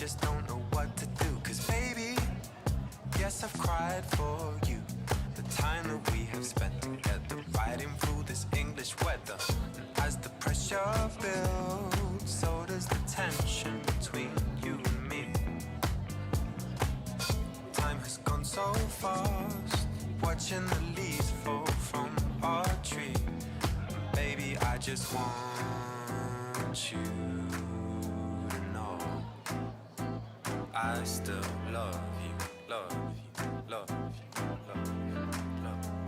just don't know what to do. 'Cause baby, yes, I've cried for you. The time that we have spent together, riding through this English weather. And as the pressure builds, so does the tension between you and me. Time has gone so fast, watching the leaves fall from our tree. And baby, I just want you to know I still love you, love you, love you, love you, love you,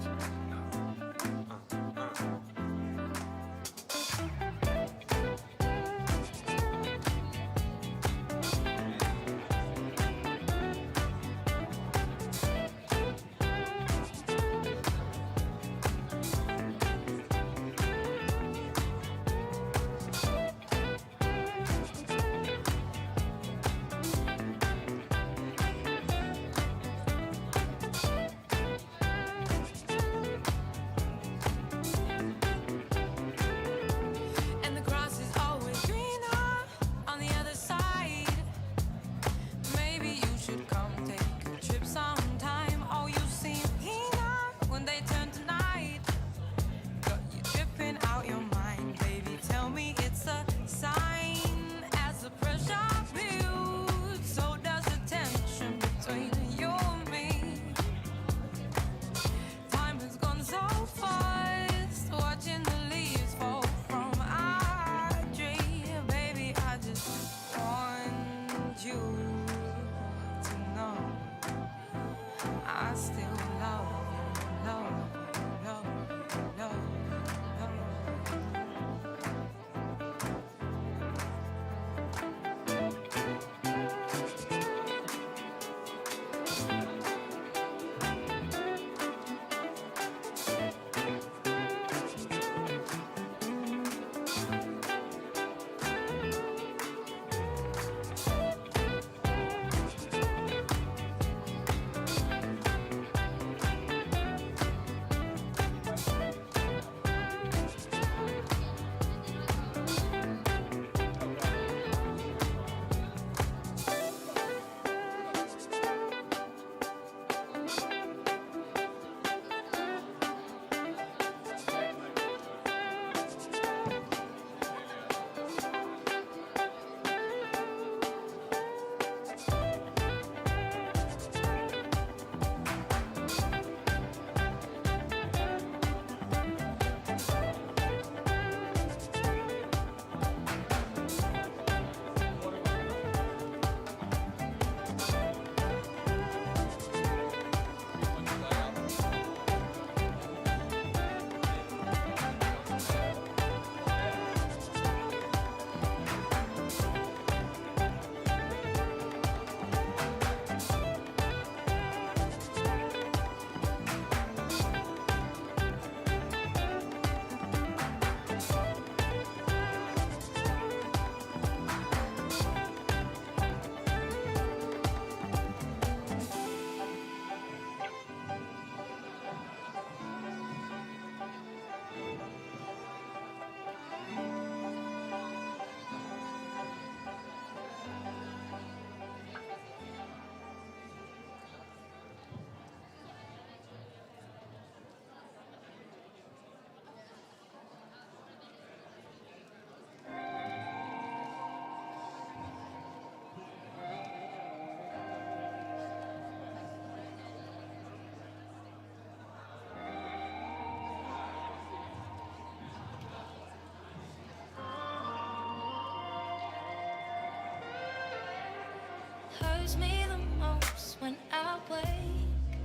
hurts me the most when I wake.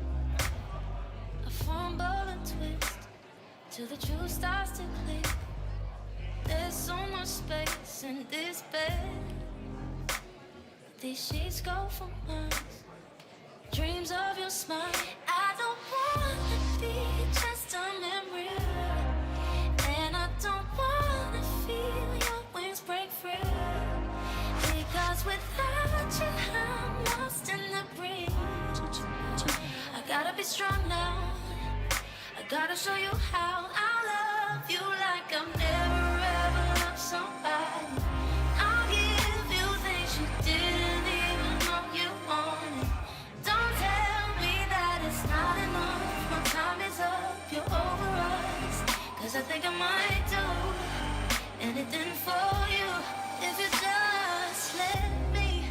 I fumble and twist till the truth starts to click. There's so much space in this bed. These sheets go for months. Dreams of your smile. I don't wanna be just a memory, and I don't wanna feel your wings break free. Because without you, I'm lost in the breeze. I gotta be strong now. I gotta show you how I love you like I've never ever loved somebody. I'll give you things you didn't even anything for you. If you just let me,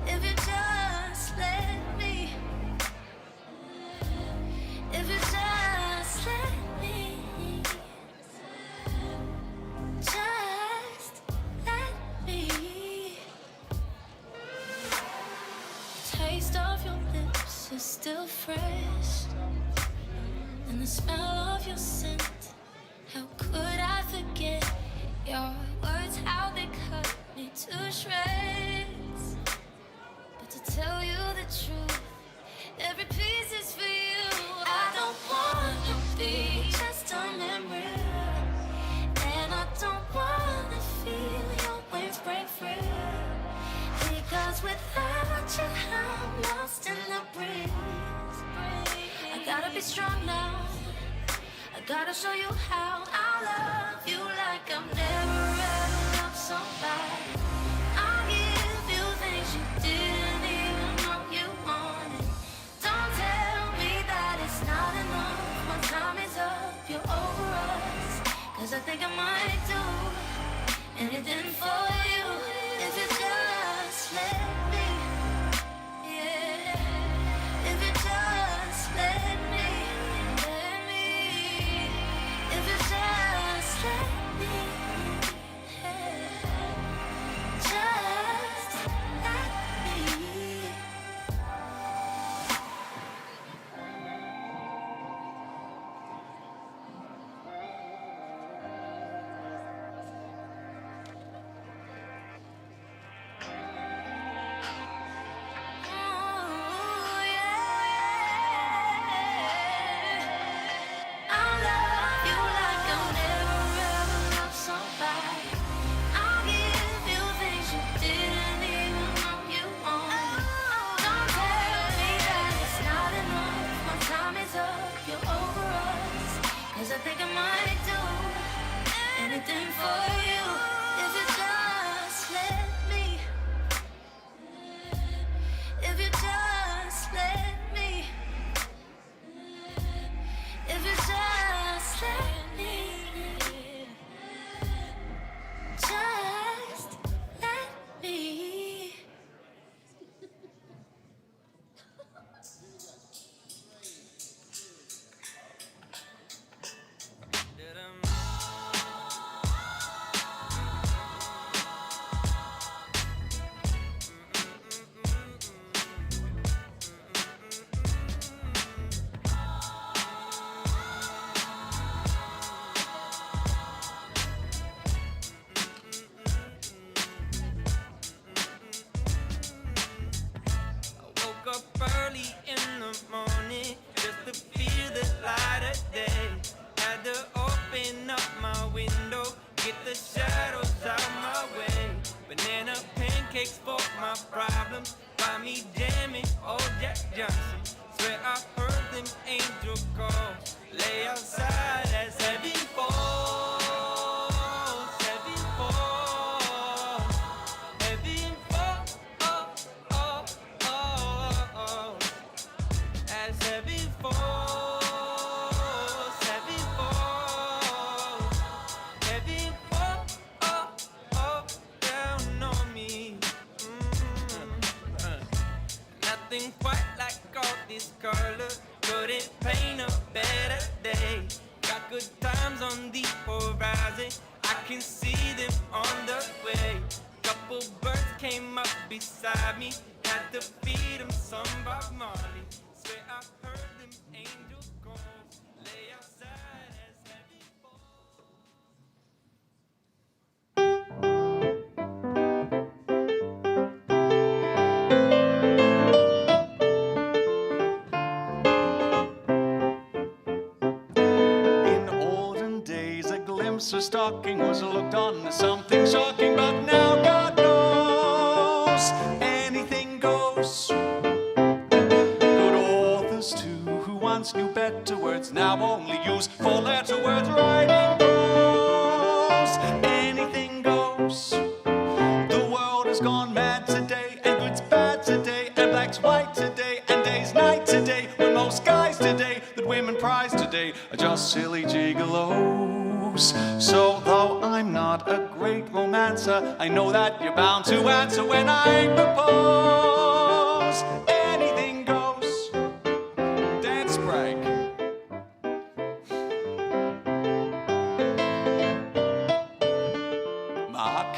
if you just let me, if you just let me, just let me. The taste of your lips is still fresh, and the smell of your scent. How could I forget your words, how they cut me to shreds? But to tell you the truth, every piece is for you. I don't wanna be just a memory, and I don't wanna feel your wings break free. Because without you, I'm lost in the breeze. I gotta be strong now. I gotta show you how I love you like I've never ever loved somebody. I'll give you things you didn't even know you wanted. Don't tell me that it's not enough. My time is up, you're over us. Cause I think I might do anything for you. If you just let me, yeah. If you just let me, if you just let me, just let me. Oh, yeah. I love you like I've never ever loved somebody. I'll give you things you didn't even know you wanted. Don't tell me that it's not enough. My time is up, you're over us. Cause I think I might do anything for you. If you just let me, if you just let me, if you just let me, just let me. I woke up early in the morning just to feel the light of day. Had to open up my window, get the shadows out my way. Banana pancakes for my problems, find me jamming old Jack Johnson. Swear I heard them angel calls, lay outside as heaven falls, heaven falls, heaven falls, oh, oh, oh, oh. As heaven falls, heaven falls, heaven falls, oh, oh, down on me. Nothing quite like all this color, couldn't paint a better day. Got good times on the horizon, I can see them on the way. Couple birds came up beside me, had to feed them some Bob Marley. Swear I heard them angel calls, lay outside as heavy falls. In olden days, a glimpse of stalking was looked on as something shocking, but now God knows anything goes. Good authors too, who once knew better words, now only use four-letter words, writing prose. Anything goes. The world has gone mad today, and good's bad today, and black's white today, and day's night today. When most guys today that women prize today are just silly gigolos. knows. So though I'm not a great romancer, I know that you're bound to answer when I propose. Anything goes. Dance break. Mark.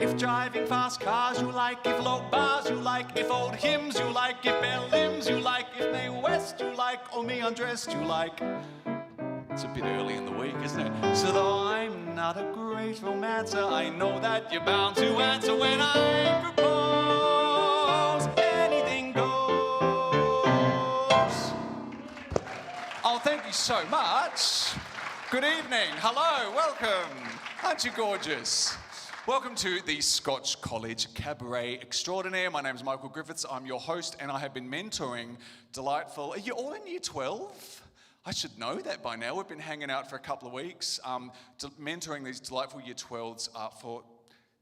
If driving fast cars you like, if low bars you like, if old hymns you like, if bare limbs you like, if Mae West you like, or me undressed you like. It's a bit early in the week, isn't it? So though I'm not a great romancer, I know that you're bound to answer when I propose. Anything goes. Oh, thank you so much. Good evening. Hello, welcome. Aren't you gorgeous? Welcome to the Scotch College Cabaret Extraordinaire. My name is Michael Griffiths. I'm your host, and I have been mentoring delightful... Are you all in Year 12? I should know that by now. We've been hanging out for a couple of weeks, mentoring these delightful Year 12s for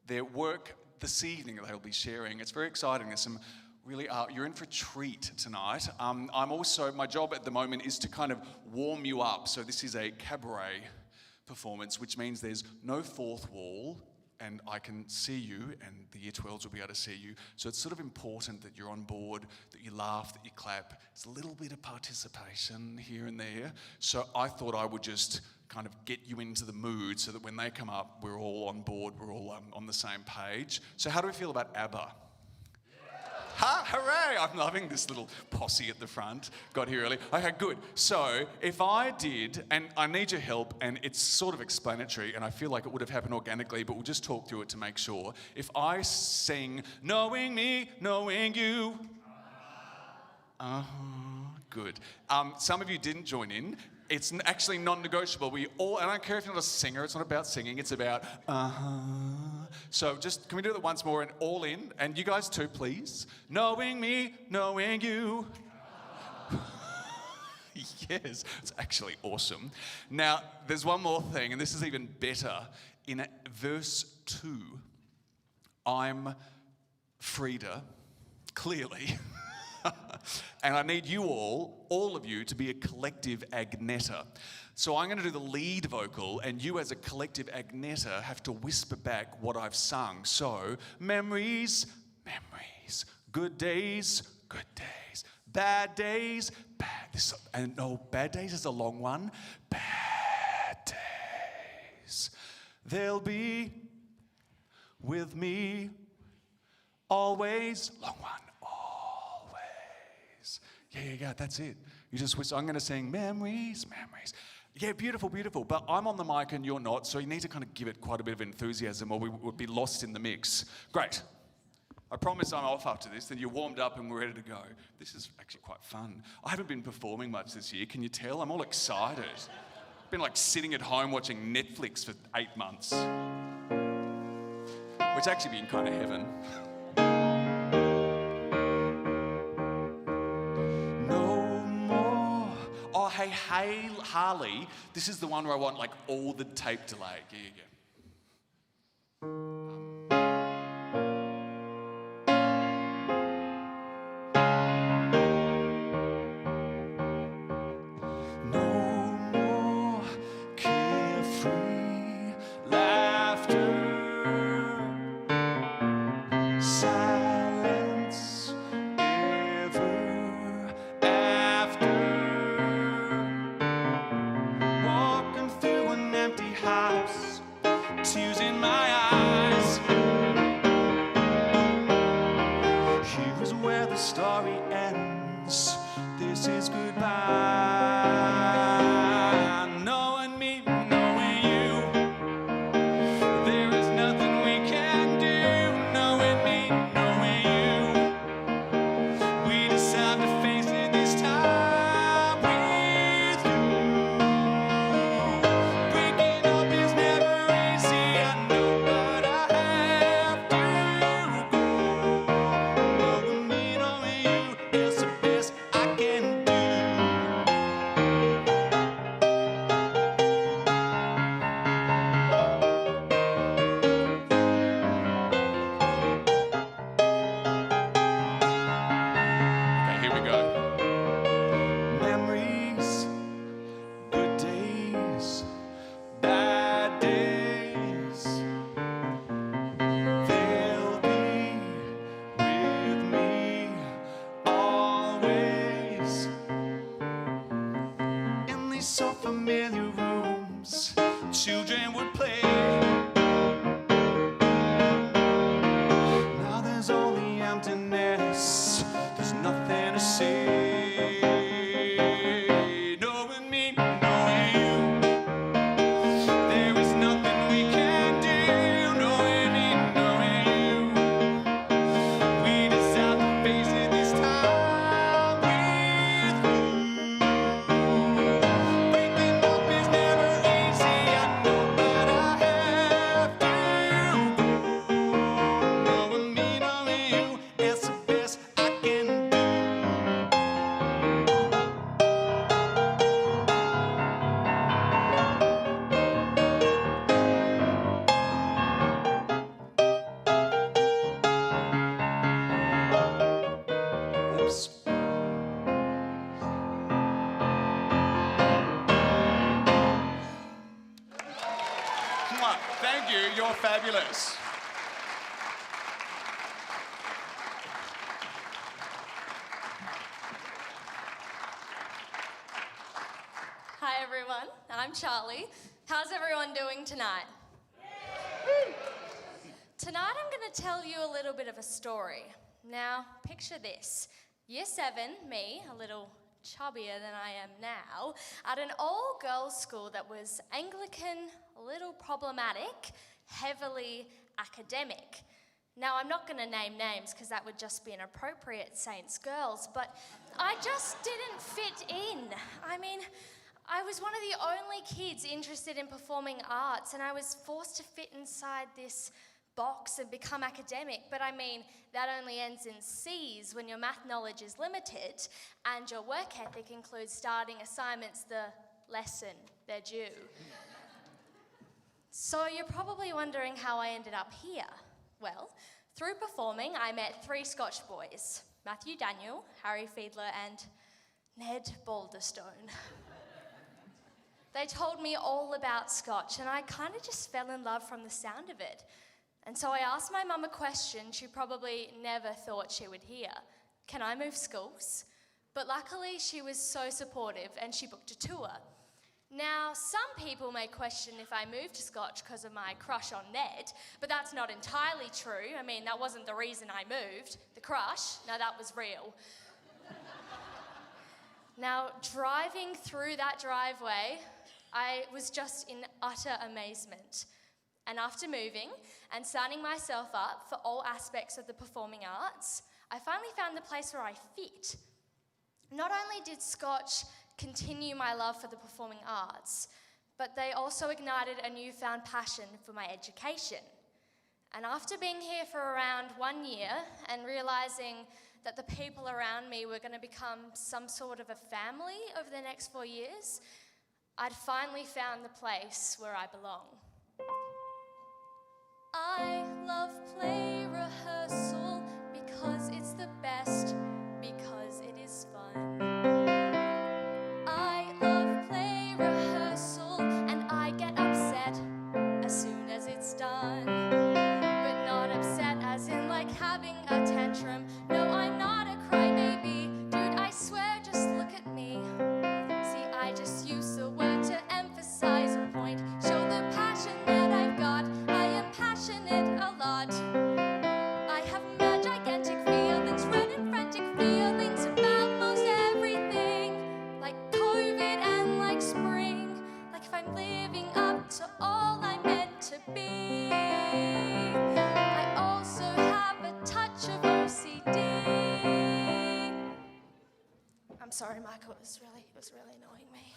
their work this evening that they'll be sharing. It's very exciting. There's some really... you're in for a treat tonight. My job at the moment is to kind of warm you up. So this is a cabaret performance, which means there's no fourth wall, and I can see you, and the Year 12s will be able to see you. So it's sort of important that you're on board, that you laugh, that you clap. It's a little bit of participation here and there. So I thought I would just kind of get you into the mood so that when they come up, we're all on board, we're all on the same page. So how do we feel about ABBA? Ha, hooray! I'm loving this little posse at the front. Got here early. Okay, good. So if I did, and I need your help, and it's sort of explanatory, and I feel like it would have happened organically, but we'll just talk through it to make sure. If I sing, knowing me, knowing you. Good. Some of you didn't join in. It's actually non-negotiable. We all, and I don't care if you're not a singer, it's not about singing, it's about So just, can we do it once more and all in? And you guys too, please. Knowing me, knowing you. Yes, it's actually awesome. Now, there's one more thing, and this is even better. In verse 2, I'm Frida, clearly. And I need you all of you, to be a collective agneta. So I'm going to do the lead vocal, and you as a collective agneta have to whisper back what I've sung. So, memories, memories, good days, good days, bad days, bad. Bad days is a long one. Bad days. They'll be with me always. Long one. Yeah, you go, that's it. You just whisper. I'm going to sing memories, memories. Yeah, beautiful, beautiful. But I'm on the mic and you're not, so you need to kind of give it quite a bit of enthusiasm or we would be lost in the mix. Great. I promise I'm off after this, then you're warmed up and we're ready to go. This is actually quite fun. I haven't been performing much this year. Can you tell? I'm all excited. I've been like sitting at home watching Netflix for 8 months. Which actually been kind of heaven. Hey, Harley, this is the one where I want like all the tape delay. Yeah. No more carefree laughter, silence ever after. Tears in my eyes. Here is where the story ends. This is goodbye. Knowing me, knowing you. There is nothing we can do. Knowing me, knowing you. We decide to face it this time with you. Breaking up is never easy, I know. children would play. Now there's only emptiness, there's nothing to say. Knowing me, knowing you, there is nothing we can do. Knowing me, knowing you, we decide to face it this time with you. Waking up is never easy, I know, but I have to go. Knowing me, knowing you, it's the best I can do. Oops. Mwah. Thank you, you're fabulous. Hi everyone, I'm Charlie. How's everyone doing tonight? Woo. Tonight I'm going to tell you a little bit of a story. Now, picture this. Year 7, me, a little chubbier than I am now, at an all-girls school that was Anglican, a little problematic, heavily academic. Now, I'm not going to name names because that would just be inappropriate, Saints girls, but I just didn't fit in. I mean, I was one of the only kids interested in performing arts, and I was forced to fit inside this box and become academic. But I mean, that only ends in C's when your math knowledge is limited and your work ethic includes starting assignments the lesson they're due. So you're probably wondering how I ended up here. Well, through performing, I met 3 Scotch boys, Matthew Daniel, Harry Fiedler, and Ned Balderstone. They told me all about Scotch, and I kind of just fell in love from the sound of it. And so I asked my mum a question she probably never thought she would hear. Can I move schools? But luckily, she was so supportive, and she booked a tour. Now, some people may question if I moved to Scotch because of my crush on Ned, but that's not entirely true. I mean, that wasn't the reason I moved. The crush, now that was real. Now, driving through that driveway, I was just in utter amazement. And after moving and signing myself up for all aspects of the performing arts, I finally found the place where I fit. Not only did Scotch continue my love for the performing arts, but they also ignited a newfound passion for my education. And after being here for around 1 year and realising that the people around me were going to become some sort of a family over the next 4 years, I'd finally found the place where I belong. I love play rehearsal because it's the best, because it is fun. I love play rehearsal and I get upset as soon as it's done. But not upset as in like having a tantrum. No, I'm not a crybaby. Dude, I swear, just look at me. See, I just use the word to emphasize a point. Show the passion that I've got. I am passionate a lot. I have mad gigantic feelings, running frantic feelings about most everything. Like COVID and like spring. Like if I'm living up to all I'm meant to be. I also have a touch of OCD. I'm sorry, Michael, it was really annoying me.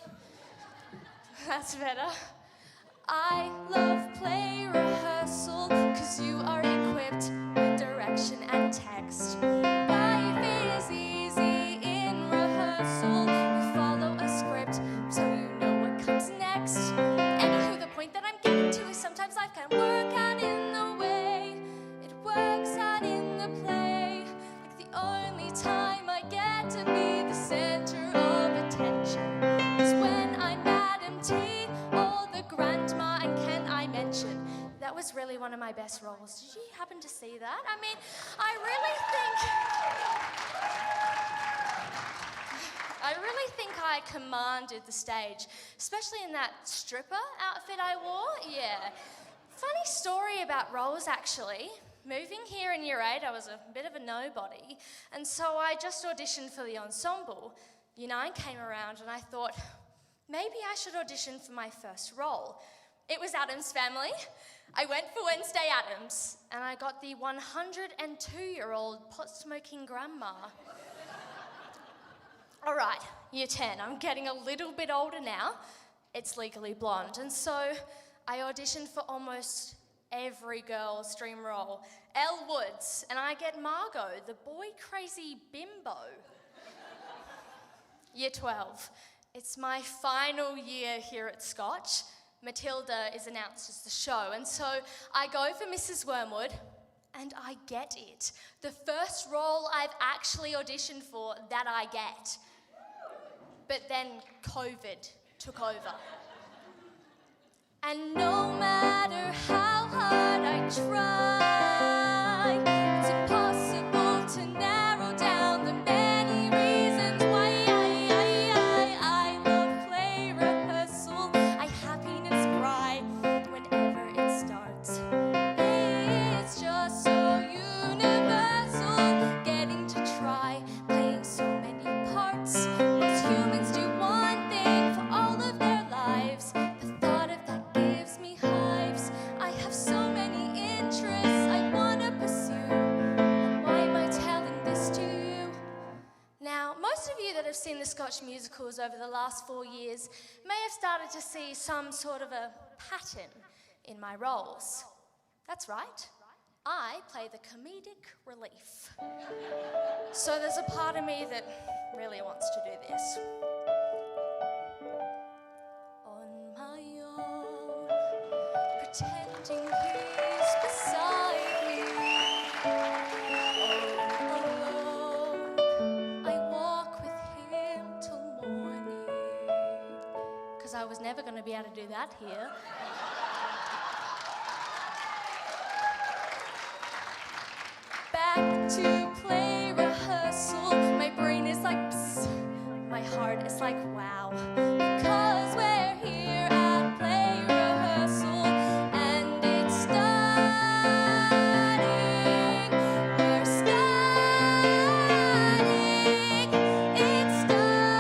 That's better. I love play rehearsal because you are equipped with direction and text. Life is easy in rehearsal. You follow a script so you know what comes next. Anywho, the point that I'm getting to is sometimes life can work out in the way it works out in the play. Like the only time I get to be the center of attention is when I'm Madam T or the grandma. And can I mention, that was really one of my best roles. Did you happen to see that? I mean, I I really think I commanded the stage, especially in that stripper outfit I wore. Yeah. Funny story about roles, actually. Moving here in year 8, I was a bit of a nobody, and so I just auditioned for the ensemble. Year 9 came around, and I thought, maybe I should audition for my first role. It was Addams Family. I went for Wednesday Addams, and I got the 102-year-old pot-smoking grandma. All right, year 10, I'm getting a little bit older now. It's Legally Blonde, and so I auditioned for almost every girl's dream role. Elle Woods, and I get Margot, the boy-crazy bimbo. Year 12, it's my final year here at Scotch. Matilda is announced as the show, and so I go for Mrs. Wormwood, and I get it. The first role I've actually auditioned for that I get. But then COVID took over. And no matter how hard I try, it's impossible to narrow down the many reasons why I love play rehearsal. I happiness cry whenever it starts. It's just so universal, getting to try playing so many parts. Most humans do one thing for all of their lives. The thought of that gives me hives. I have so many interests I want to pursue. And why am I telling this to you? Now, most of you that have seen the Scotch musicals over the last 4 years may have started to see some sort of a pattern in my roles. That's right. I play the comedic relief. So there's a part of me that really wants to do this. On my own, pretending he's beside me. All alone, I walk with him till morning. 'Cause I was never going to be able to do that here. Back to play rehearsal. My brain is like psst. My heart is like wow. Because we're here at play rehearsal and it's starting. We're starting. It's starting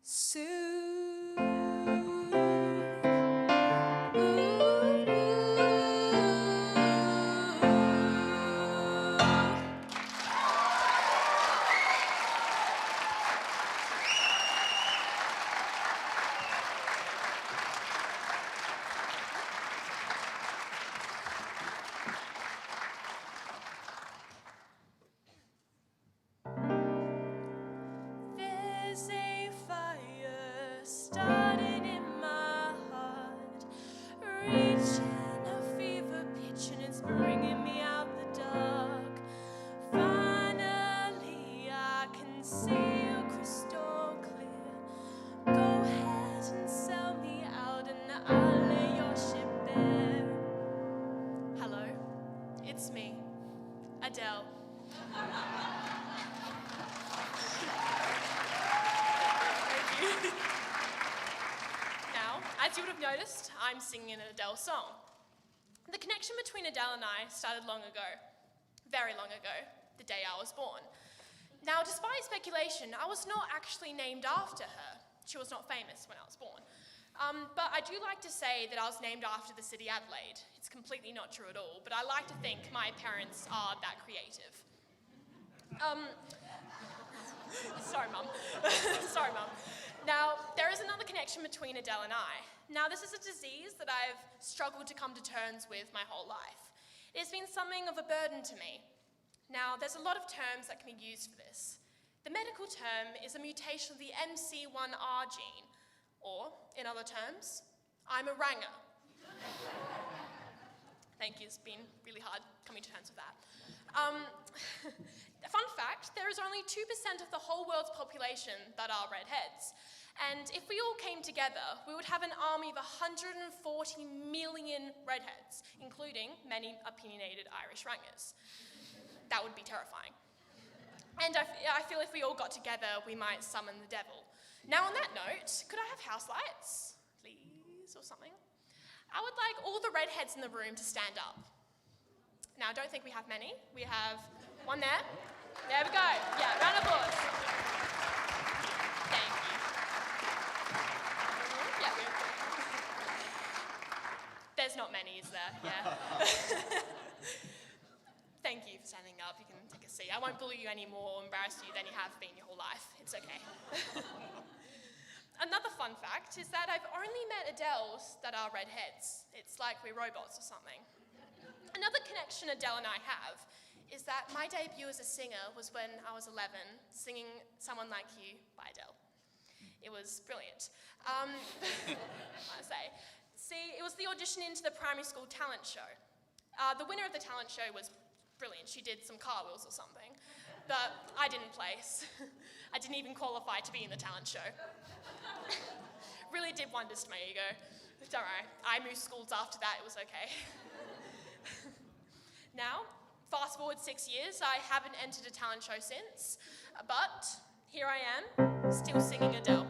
soon. There's a fire starting in my heart, reaching a fever pitch, and it's bringing me out the dark. Finally, I can see you crystal clear. Go ahead and sell me out, and I'll lay your ship bare. Hello, it's me, Adele. Now, as you would have noticed, I'm singing an Adele song. The connection between Adele and I started long ago, very long ago, the day I was born. Now, despite speculation, I was not actually named after her. She was not famous when I was born. But I do like to say that I was named after the city Adelaide. It's completely not true at all, but I like to think my parents are that creative. Sorry, Mum. Sorry, Mum. Now, there is another connection between Adele and I. Now, this is a disease that I've struggled to come to terms with my whole life. It has been something of a burden to me. Now, there's a lot of terms that can be used for this. The medical term is a mutation of the MC1R gene, or, in other terms, I'm a ranger. Thank you, it's been really hard coming to terms with that. Fun fact, there is only 2% of the whole world's population that are redheads. And if we all came together, we would have an army of 140 million redheads, including many opinionated Irish rangers. that would be terrifying. And I feel if we all got together, we might summon the devil. Now on that note, could I have house lights, please, or something? I would like all the redheads in the room to stand up. Now, I don't think we have many. We have one there. There we go. Yeah, round of applause. Thank you. Yeah. There's not many, is there? Yeah. Thank you for standing up. You can take a seat. I won't bully you any more or embarrass you than you have been your whole life. It's okay. Another fun fact is that I've only met Adeles that are redheads. It's like we're robots or something. Another connection Adele and I have is that my debut as a singer was when I was 11, singing Someone Like You by Adele. It was brilliant. I say. See, it was the audition into the primary school talent show. The winner of the talent show was brilliant. She did some cartwheels or something. But I didn't place. I didn't even qualify to be in the talent show. Really did wonders to my ego. Don't worry, I moved schools after that, it was okay. Now, fast forward 6 years, I haven't entered a talent show since, but here I am, still singing Adele.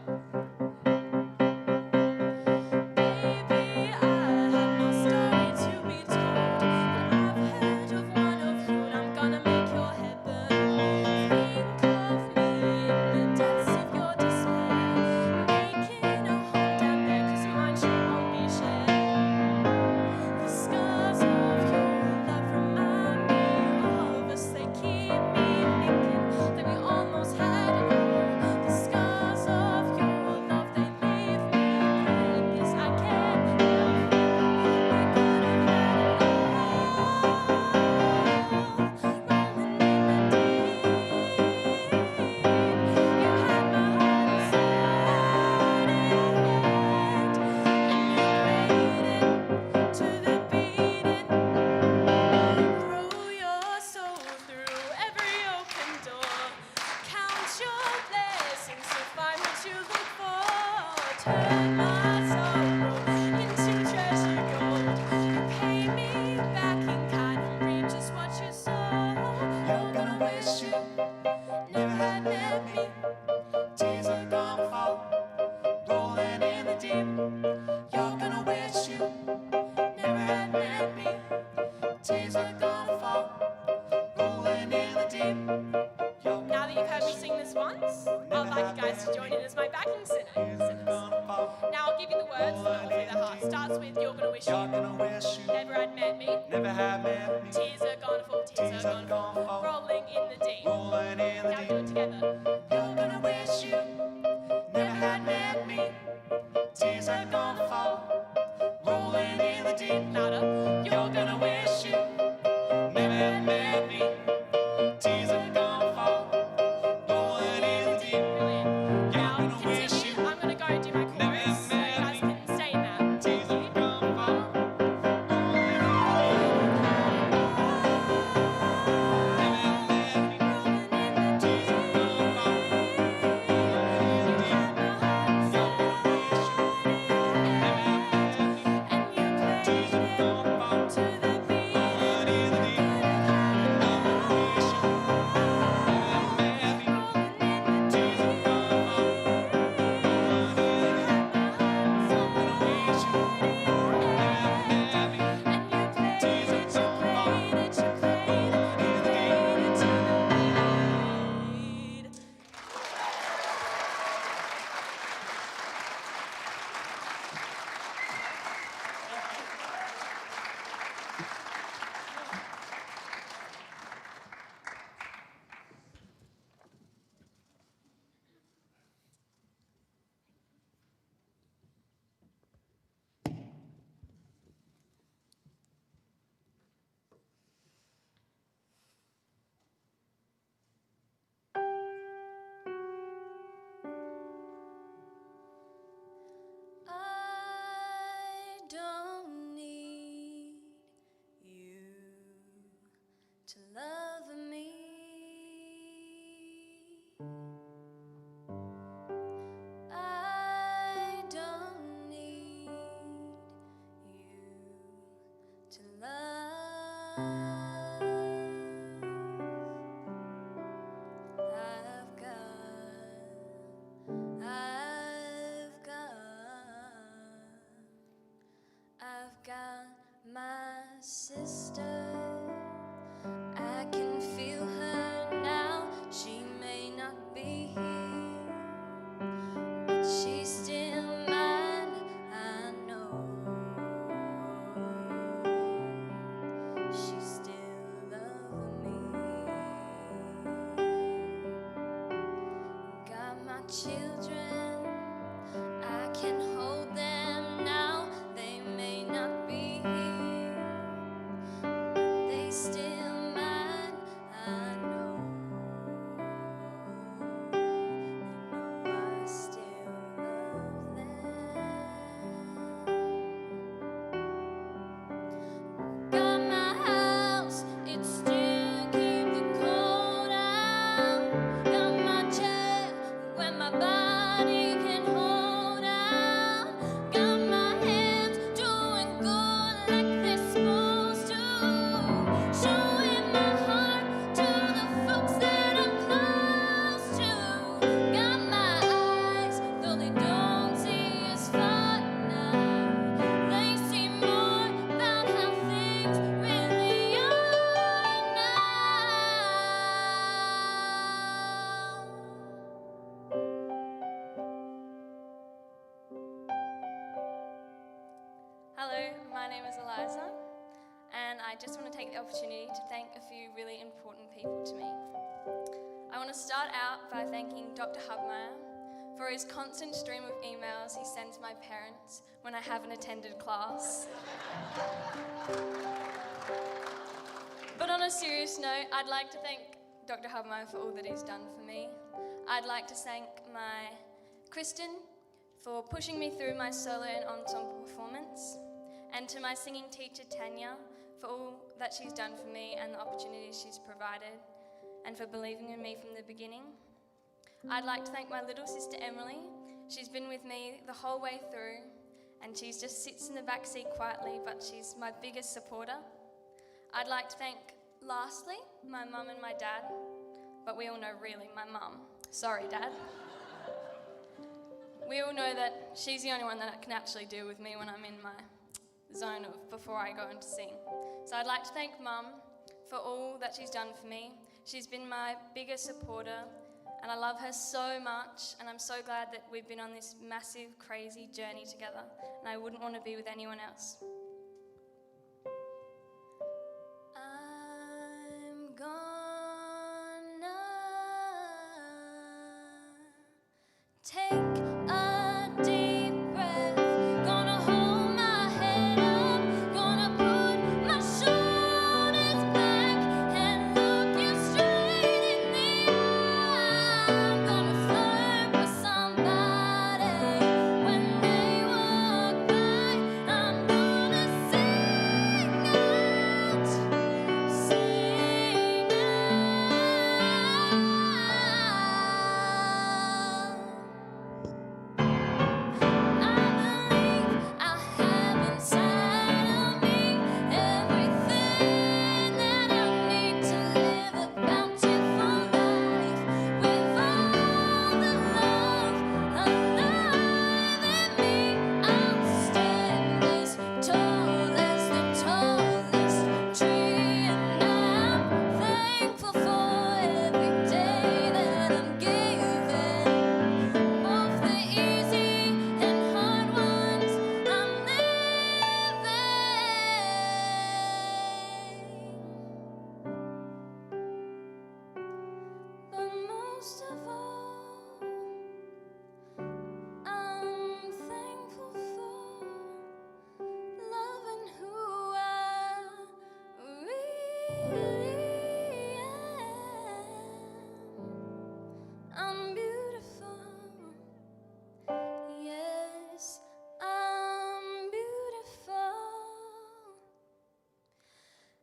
sister. I can feel her now. She may not be here, but she's still mine, I know. She still loves me. Got my children, I can hold them now. They may not be here, but they still mine, I know. They know I still love them. Got my house, it still keep the cold out. Got my chair where my body can hold out. Got my hands doing good like they're supposed to. Showing my heart to the folks that I'm close to. Got my eyes, though they don't see as far now. They see more about how things really are now. Hello, my name is Eliza, and I just want to take the opportunity to thank a few really important people to me. I want to start out by thanking Dr. Hubmeyer for his constant stream of emails he sends my parents when I haven't attended class. But on a serious note, I'd like to thank Dr. Hubmeyer for all that he's done for me. I'd like to thank my Kristen for pushing me through my solo and ensemble performance, and to my singing teacher Tanya for all that she's done for me and the opportunities she's provided, and for believing in me from the beginning. I'd like to thank my little sister Emily. She's been with me the whole way through, and she just sits in the back seat quietly, but she's my biggest supporter. I'd like to thank, lastly, my mum and my dad, but we all know really my mum. Sorry, Dad. We all know that she's the only one that can actually deal with me when I'm in my zone of before I go in to sing. So I'd like to thank Mum for all that she's done for me. She's been my biggest supporter, and I love her so much, and I'm so glad that we've been on this massive, crazy journey together, and I wouldn't want to be with anyone else. I'm gonna take a deep breath, gonna hold my head up, gonna put my shoulders back and look you straight in the eye. I'm gonna flirt with somebody when they walk by. I'm gonna sing out, sing out. I believe I have inside of me everything that I need to live a bountiful life, with all the love alive in me. I'll stand as tall as the tallest tree, and I'm thankful for every day that I'm given, both the easy and hard ones I'm living. But most of all, I'm thankful for loving who I really am. I'm beautiful. Yes, I'm beautiful.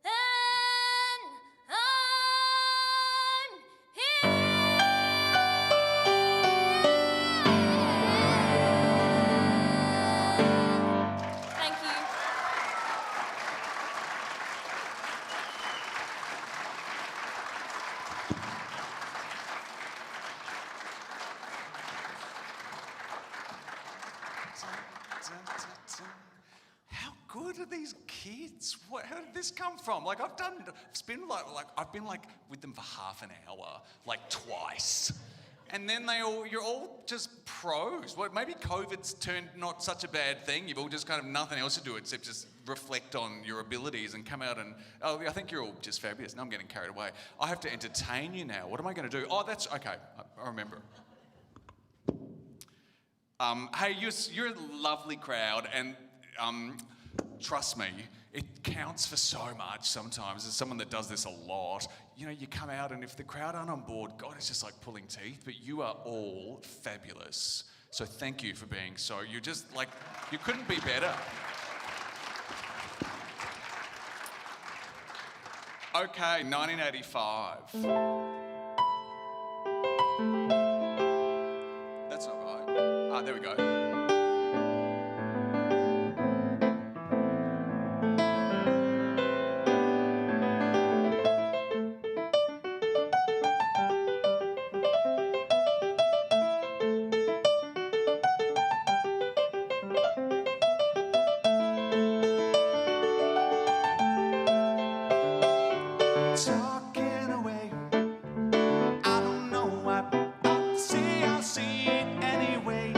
And I'm here. Thank you. How good are these kids? How did this come from? Like I've been with them for half an hour, like twice. And then you're all just pros. Well, maybe COVID's turned not such a bad thing. You've all just kind of nothing else to do except just reflect on your abilities and come out and, I think you're all just fabulous. Now I'm getting carried away. I have to entertain you now. What am I going to do? Oh, that's, okay, I remember. Hey, you're a lovely crowd, and trust me, it counts for so much sometimes. As someone that does this a lot, you know, you come out and if the crowd aren't on board, God, it's just like pulling teeth, but you are all fabulous. So thank you for being so, you're just like, you couldn't be better. Okay, 1985. That's not right. Ah, there we go. Talking away, I don't know why, I'll see it anyway.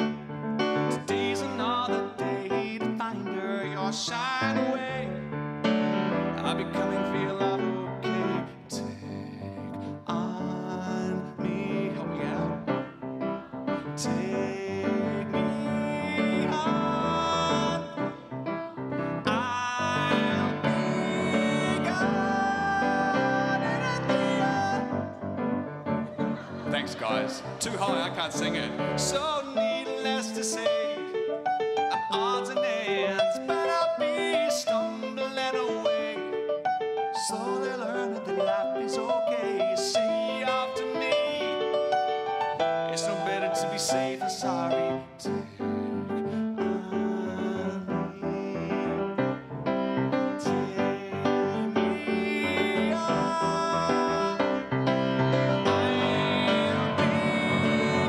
Today's another day to find her, your shine away. I'll be coming for your love, okay. Take on me, help me out. Take me on. I'll be gone at the end. Thanks, guys. Too high, I can't sing it. So needless to say, I'm odds and ends, but I'll be stumbling away. Slowly learning that life is okay. See after me, it's no better to be safe than sorry. Take on me, take me on. I'll be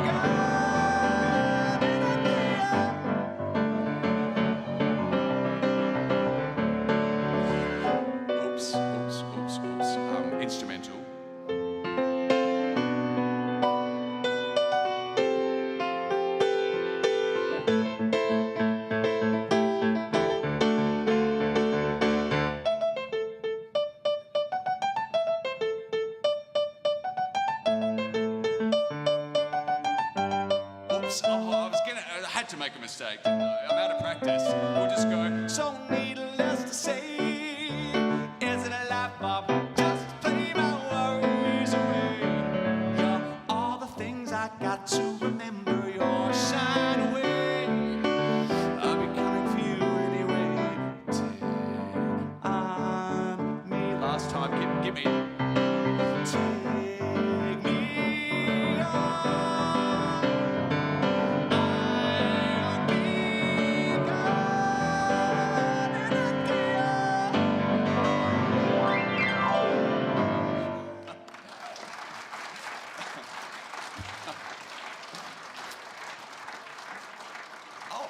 gone in the end. Oops. Instrumental. Oops, I had to make a mistake, didn't I? I'm out of practice. We'll just go, so needless to say, is it a life of just to play my worries away? You're all the things I got to remember, your shine away. I'll be coming for you anyway. Take on me. Last time, give me. Take me on. I'll be gone in the Oh.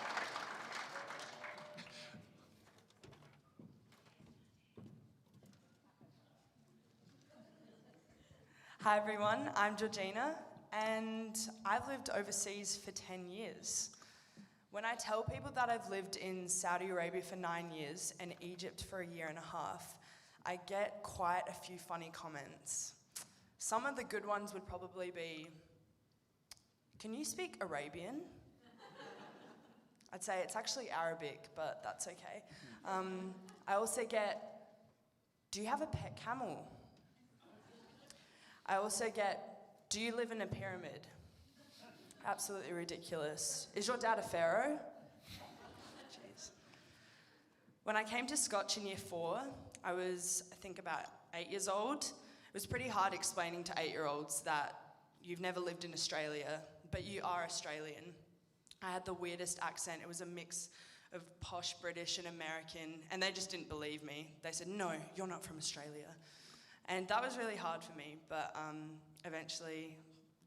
Hi everyone, I'm Georgina and I've lived overseas for 10 years. When I tell people that I've lived in Saudi Arabia for 9 years and Egypt for a year and a half, I get quite a few funny comments. Some of the good ones would probably be, can you speak Arabian? I'd say it's actually Arabic, but that's okay. I also get, do you have a pet camel? I also get, do you live in a pyramid? Absolutely ridiculous. Is your dad a pharaoh? Jeez. When I came to Scotch in year 4, I was, I think, about 8 years old. It was pretty hard explaining to 8-year-olds that you've never lived in Australia, but you are Australian. I had the weirdest accent. It was a mix of posh British and American, and they just didn't believe me. They said, no, you're not from Australia. And that was really hard for me, but eventually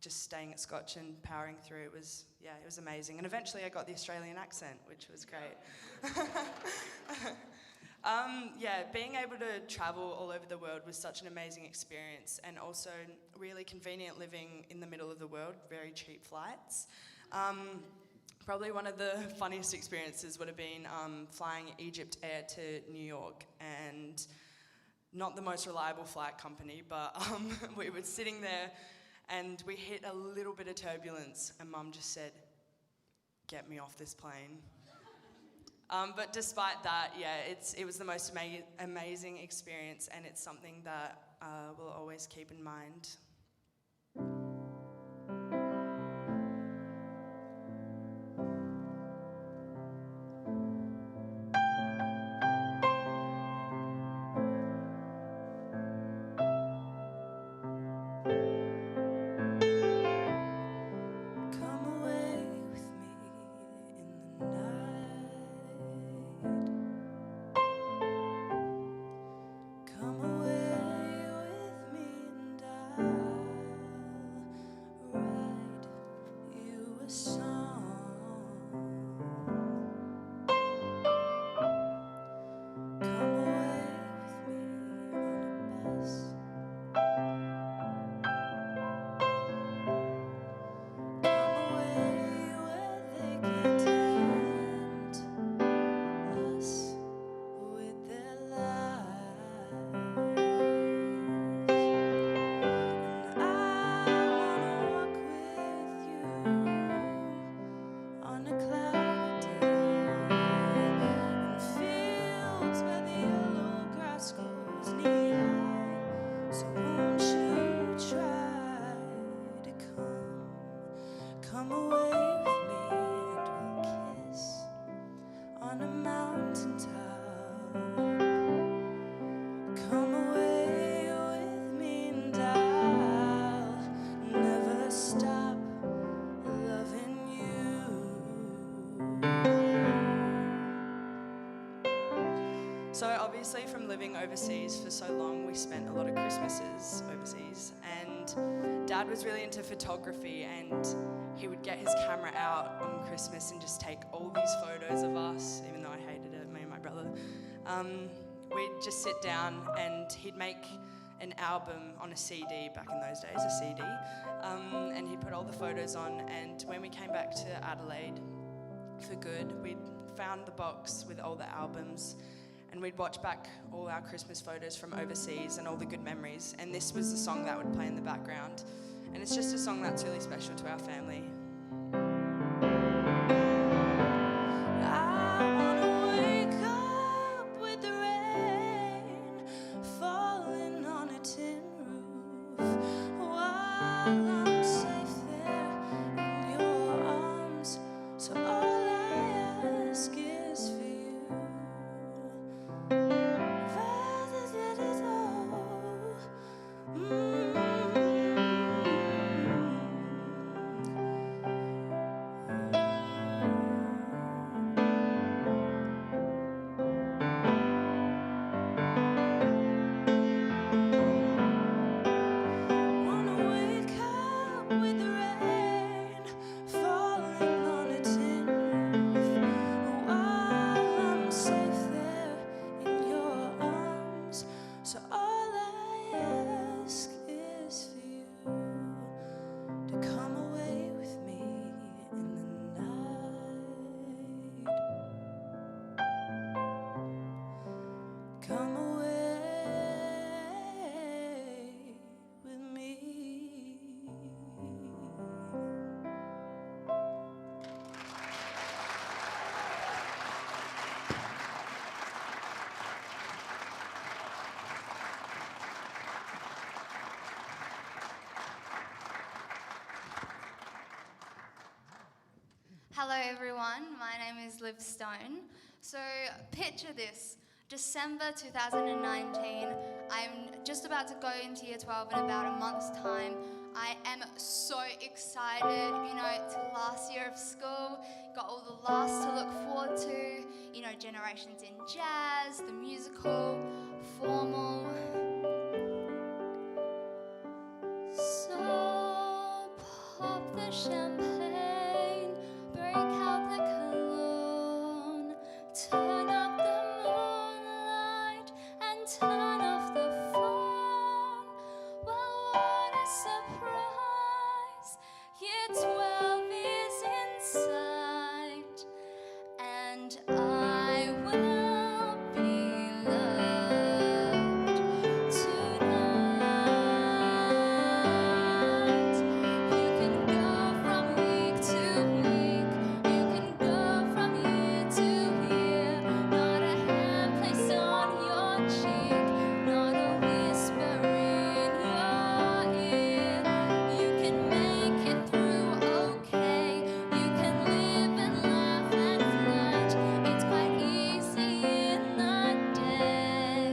just staying at Scotch and powering through. It was amazing. And eventually I got the Australian accent, which was great. Being able to travel all over the world was such an amazing experience, and also really convenient living in the middle of the world, very cheap flights. Probably one of the funniest experiences would have been flying Egypt Air to New York, and not the most reliable flight company, but we were sitting there and we hit a little bit of turbulence, and Mum just said, "Get me off this plane." But despite that, it was the most amazing experience, and it's something that we'll always keep in mind. So obviously from living overseas for so long, we spent a lot of Christmases overseas, and Dad was really into photography, and he would get his camera out on Christmas and just take all these photos of us, even though I hated it, me and my brother. We'd just sit down and he'd make an album on a CD, back in those days, a CD, and he'd put all the photos on, and when we came back to Adelaide for good, we'd found the box with all the albums, and we'd watch back all our Christmas photos from overseas and all the good memories, and this was the song that would play in the background, and it's just a song that's really special to our family. Hello everyone, my name is Liv Stone. So picture this, December 2019, I'm just about to go into year 12 in about a month's time. I am so excited, it's the last year of school, got all the last to look forward to, Generations in Jazz, the musical, formal. So champagne, break out the cologne, turn up the moonlight, and turn off the phone. Well, what a surprise! Year 12 is in sight, and I will be loved tonight. You can go from week to week, you can go from year to year. Not a hand placed on your cheek, not a whisper in your ear. You can make it through okay, you can live and laugh and flirt. It's quite easy in the day.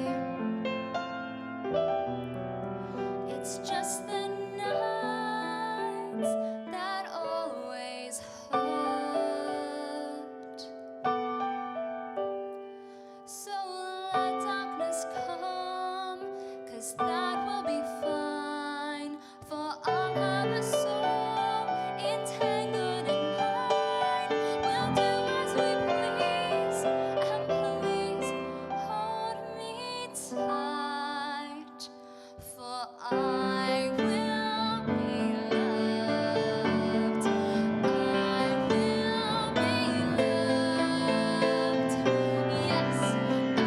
It's just the nights that always hurt. So let darkness come, 'cause that will be fine. For I'll have a soul entangled in mine. We'll do as we please, and please hold me tight. For I will be loved, I will be loved. Yes, I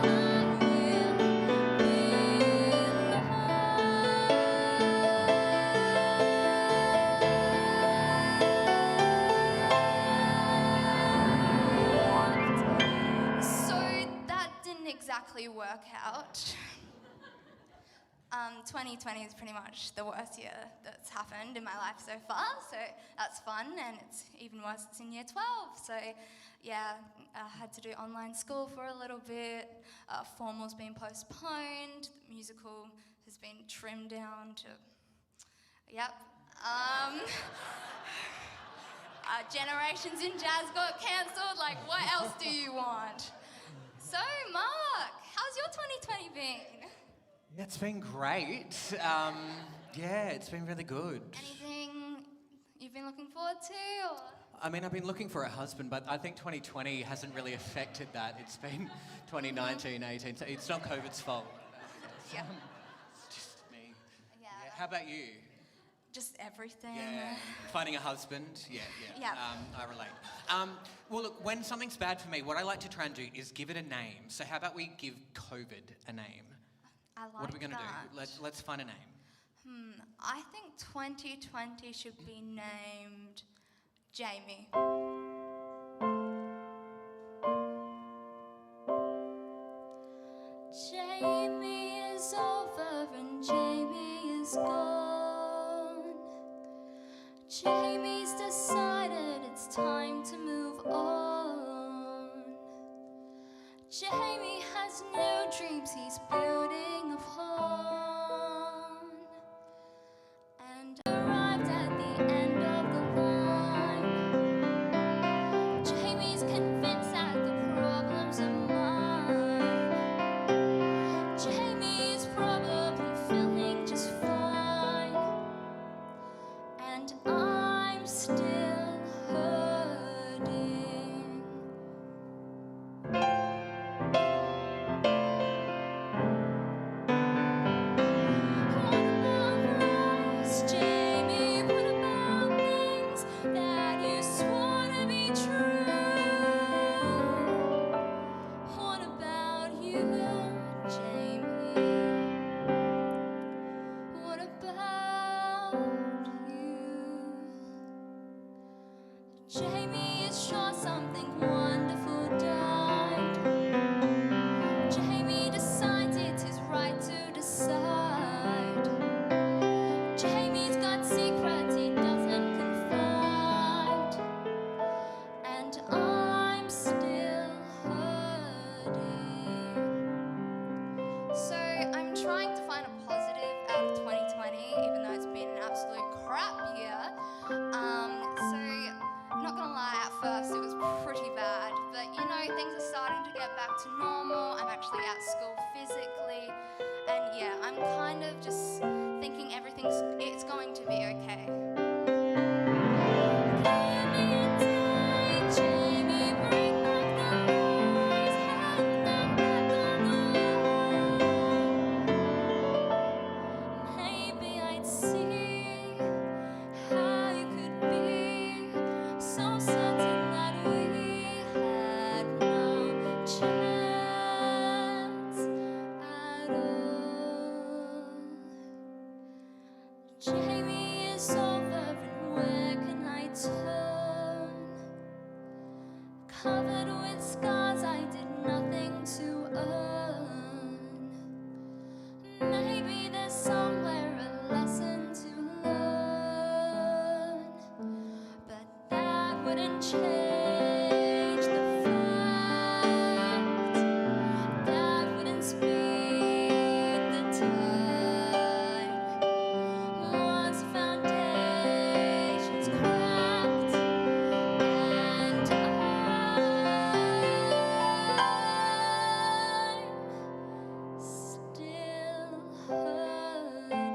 will be loved. So that didn't exactly work out. 2020 is pretty much the worst year that's happened in my life so far, so that's fun, and it's even worse, it's in year 12. So yeah, I had to do online school for a little bit, formal's been postponed, the musical has been trimmed down to, yep. Generations in Jazz got cancelled, like what else do you want? So Mark, how's your 2020 been? Yeah, it's been great. Yeah, it's been really good. Anything you've been looking forward to? Or? I mean, I've been looking for a husband, but I think 2020 hasn't really affected that. It's been 2019, 18, so it's not COVID's fault. Yeah. It's just me. Yeah. Yeah, how about you? Just everything. Yeah, finding a husband. Yeah. Yeah. I relate. Well, look, when something's bad for me, what I like to try and do is give it a name. So how about we give COVID a name? I like What are we going to that. do? Let's find a name. I think 2020 should be named Jamie. Jamie is over and Jamie is gone. Jamie's decided it's time to move on. Jamie has new dreams he's building upon, and arrived at the end of the line. Jamie's convinced that the problems are mine. Jamie's probably feeling just fine, and I'm still hurting. What about us, Jamie? What about things that you swore to be true? What about you, Jamie? What about you? Jamie is sure something wonderful died. Jamie decides it's his right to decide. Jamie's got secrets he doesn't confide, and I'm still hurting. So I'm trying to find a positive out of 2020, even though it's been an absolute crap year. So not gonna lie, at first it was pretty bad, but you know, things are starting to get back to normal. I'm actually at school physically, and yeah, I'm kind of just thinking it's going to be okay. change the fact that wouldn't speed the time. Once foundations cracked, and I'm still hurting.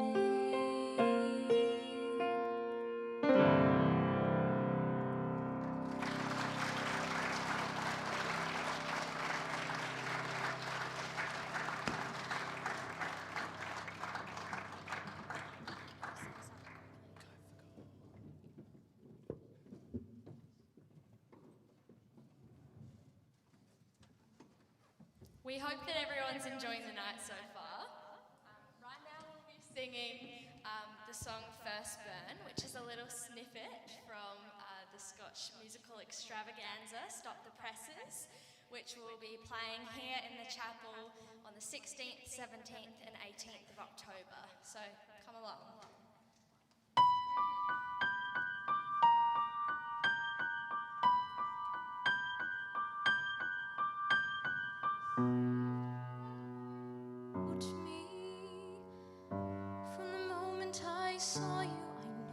We hope that everyone's enjoying the night so far. Right now we'll be singing the song First Burn, which is a little snippet from the Scotch musical extravaganza, Stop the Presses, which will be playing here in the chapel on the 16th, 17th and 18th of October. So come along. To me, from the moment I saw you,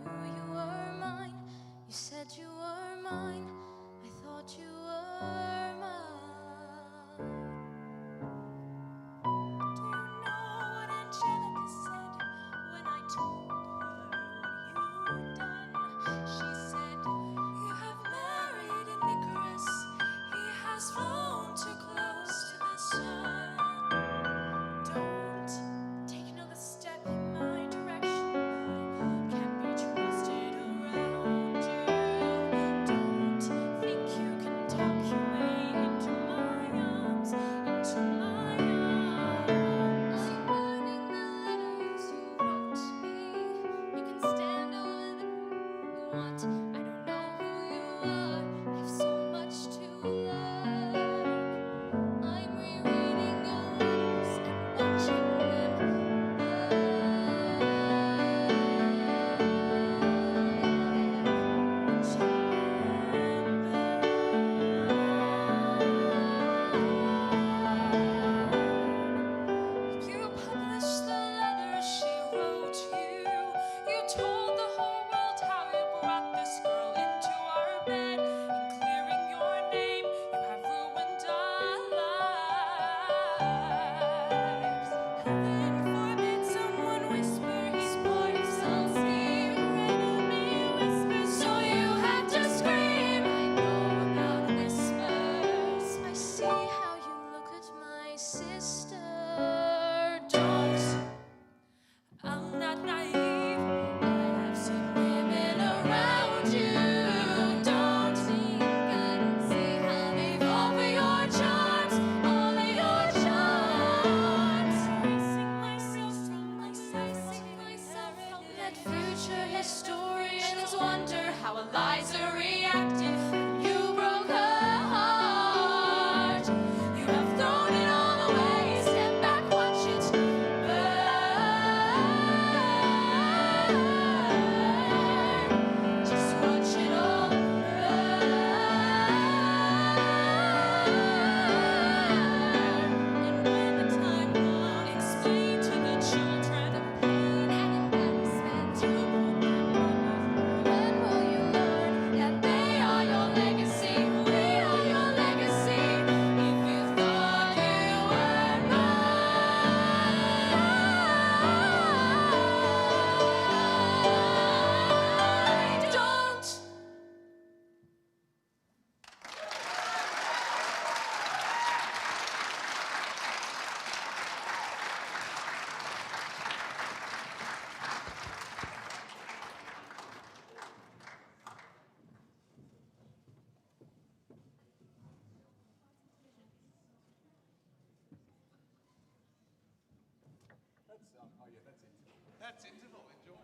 I knew you were mine. You said you were mine. I thought you were mine. Do you know what Angelica said when I told her what you'd done? She said, "You have married in Icarus. He has flown too close to the sun." Don't take another step in my direction. I can't be trusted around you. Don't think you can talk your way into my arms, into my arms. I'm burning the letters you wrote me. You can stand over them if you want. I don't know who you are. I have so much to learn. I'm rereading your letters and watching them burn. You published the letters she wrote you. You told the whole world how you brought this girl into our bed. In clearing your name, you have ruined our lives. Heaven forbid someone whisper his voice. I'll scream, enemy whispers, so you have to scream. I know about whispers. I see how you look at my sister. Don't. I'm not naive. I have seen women around you. Don't think I didn't see how they fall for your charms, all of your charms. Erasing myself from that future historians wonder how Eliza reacted when you broke her heart. You have thrown it all away. Step back, watch it burn. Just watch it all burn. And when the time comes, explain to the children the pain and embarrassment you put them on. When will you learn that they are your legacy? We are your legacy. If you thought you were mine, don't. That's interval. Enjoy.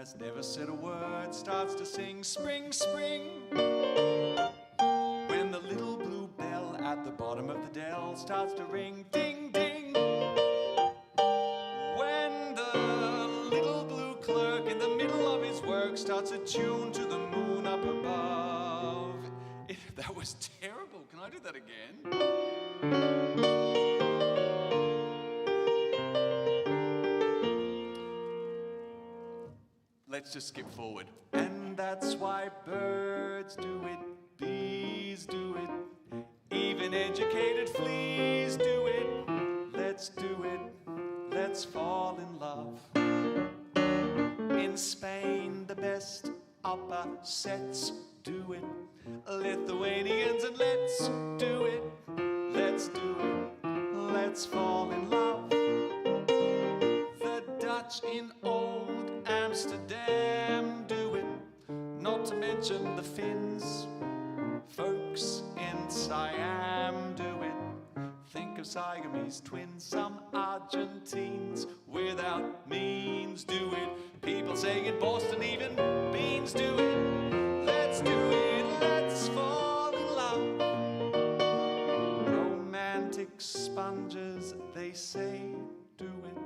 has never said a word starts to sing spring, spring. When the little blue bell at the bottom of the dell starts to ring ding, ding. When the little blue clerk in the middle of his work starts a tune to the moon up above. That was terrible. Can I do that again? Let's just skip forward. And that's why birds do it, bees do it, even educated fleas do it. Let's do it, let's fall in love. In Spain, the best upper sets do it. Lithuanians, and let's do it, let's do it, let's fall in love. The Dutch in old Amsterdam do it, not to mention the Finns. Folks in Siam do it. Think of Siamese twins, some Argentines without means do it. People say in Boston even beans do it. Let's do it, let's fall in love. Romantic sponges, they say, do it.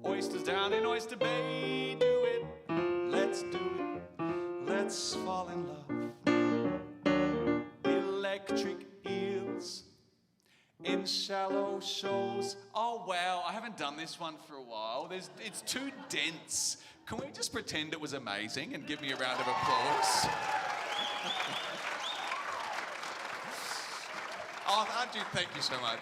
Oysters down in Oyster Bay, do it. Let's do it, let's fall in love. Electric eels in shallow shoals. Oh wow, I haven't done this one for a while. It's too dense. Can we just pretend it was amazing and give me a round of applause? Oh, Andrew, thank you so much.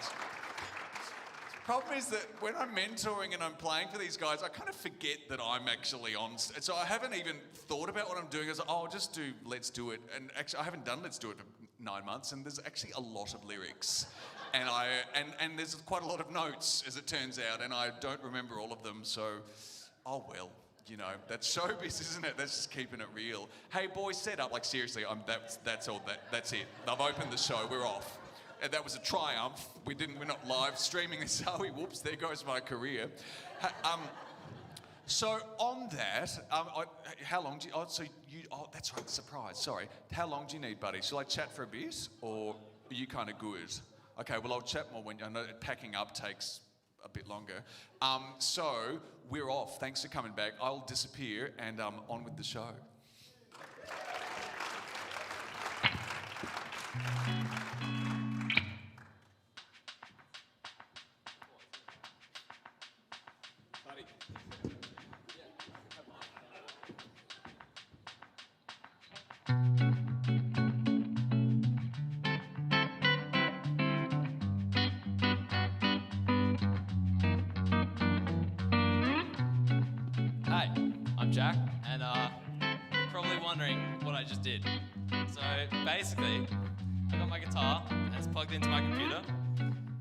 Problem is that when I'm mentoring and I'm playing for these guys, I kind of forget that I'm actually on. So I haven't even thought about what I'm doing. I was like, oh, I'll just do Let's Do It. And actually, I haven't done Let's Do It for 9 months, and there's actually a lot of lyrics. And there's quite a lot of notes, as it turns out, and I don't remember all of them, so, oh well. You know, that's showbiz, isn't it? That's just keeping it real. Hey, boys, set up. Like, seriously, that's all. That's it. I've opened the show. We're off. And that was a triumph. We're not live streaming this, are we? Whoops, there goes my career. So on that, how long do you? That's right. Surprise. Sorry. How long do you need, buddy? Shall I chat for a bit, or are you kind of good? Okay. Well, I'll chat more when I know packing up takes a bit longer. So we're off. Thanks for coming back. I'll disappear and on with the show. Hi, I'm Jack, and you're probably wondering what I just did. So basically, I got my guitar, and it's plugged into my computer,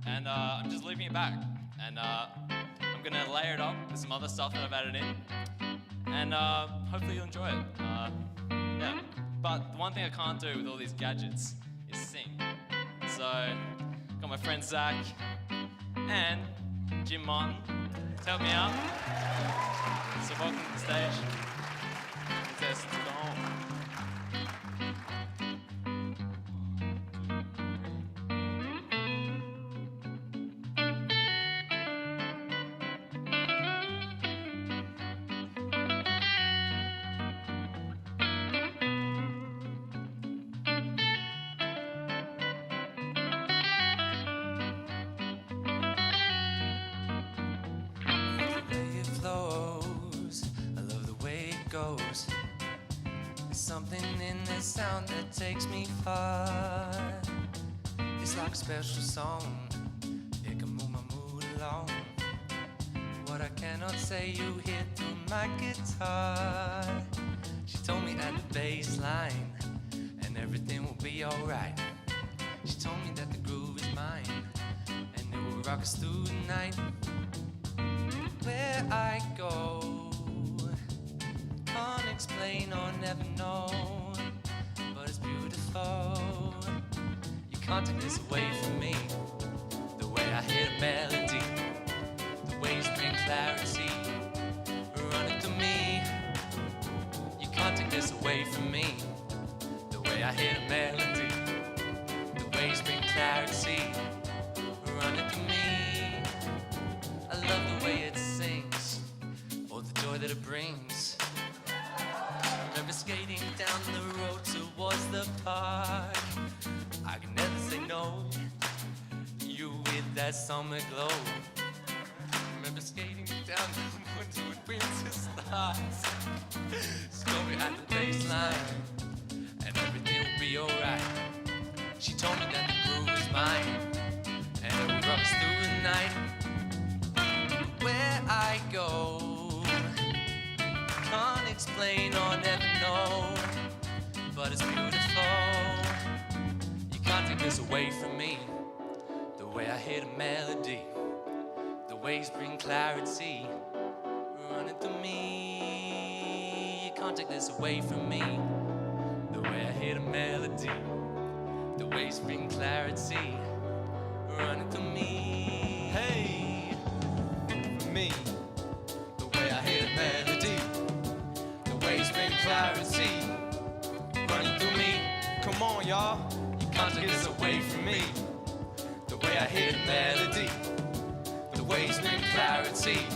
and I'm just leaving it back. And I'm gonna layer it up with some other stuff that I've added in, and hopefully you'll enjoy it. Yeah, but the one thing I can't do with all these gadgets is sing. So, got my friend Zach and Jim Martin to help me out. So welcome to the stage. Test to go home. There's something in this sound that takes me far. It's like a special song. It can move my mood along. What I cannot say, you hear through my guitar. She told me at the bass line, and everything will be alright. She told me that the groove is mine, and it will rock us through the night. Where I go, can't explain or never know, but it's beautiful. You can't take this away from me. The way I hear the melody, the waves bring clarity, running through me. this away from me. The way I hear a melody, the waves bring clarity running through me. I love the way it sings, or the joy that it brings. Remember skating down the road towards the park. I can never say no. You with that summer glow. Remember skating down the woods when winter starts. Story at the baseline, and everything will be alright. She told me that the groove is mine, and it will rock us through the night. Where I go, can't explain or never know, but it's beautiful. You can't take this away from me. The way I hear the melody, the waves bring clarity running through me. You can't take this away from me. The way I hear the melody, the waves bring clarity running through me. Hey, for me, The way I hear the melody, the waves bring clarity running through me. come on, y'all. You can't take this away from me. The way I hear the melody, the waves bring clarity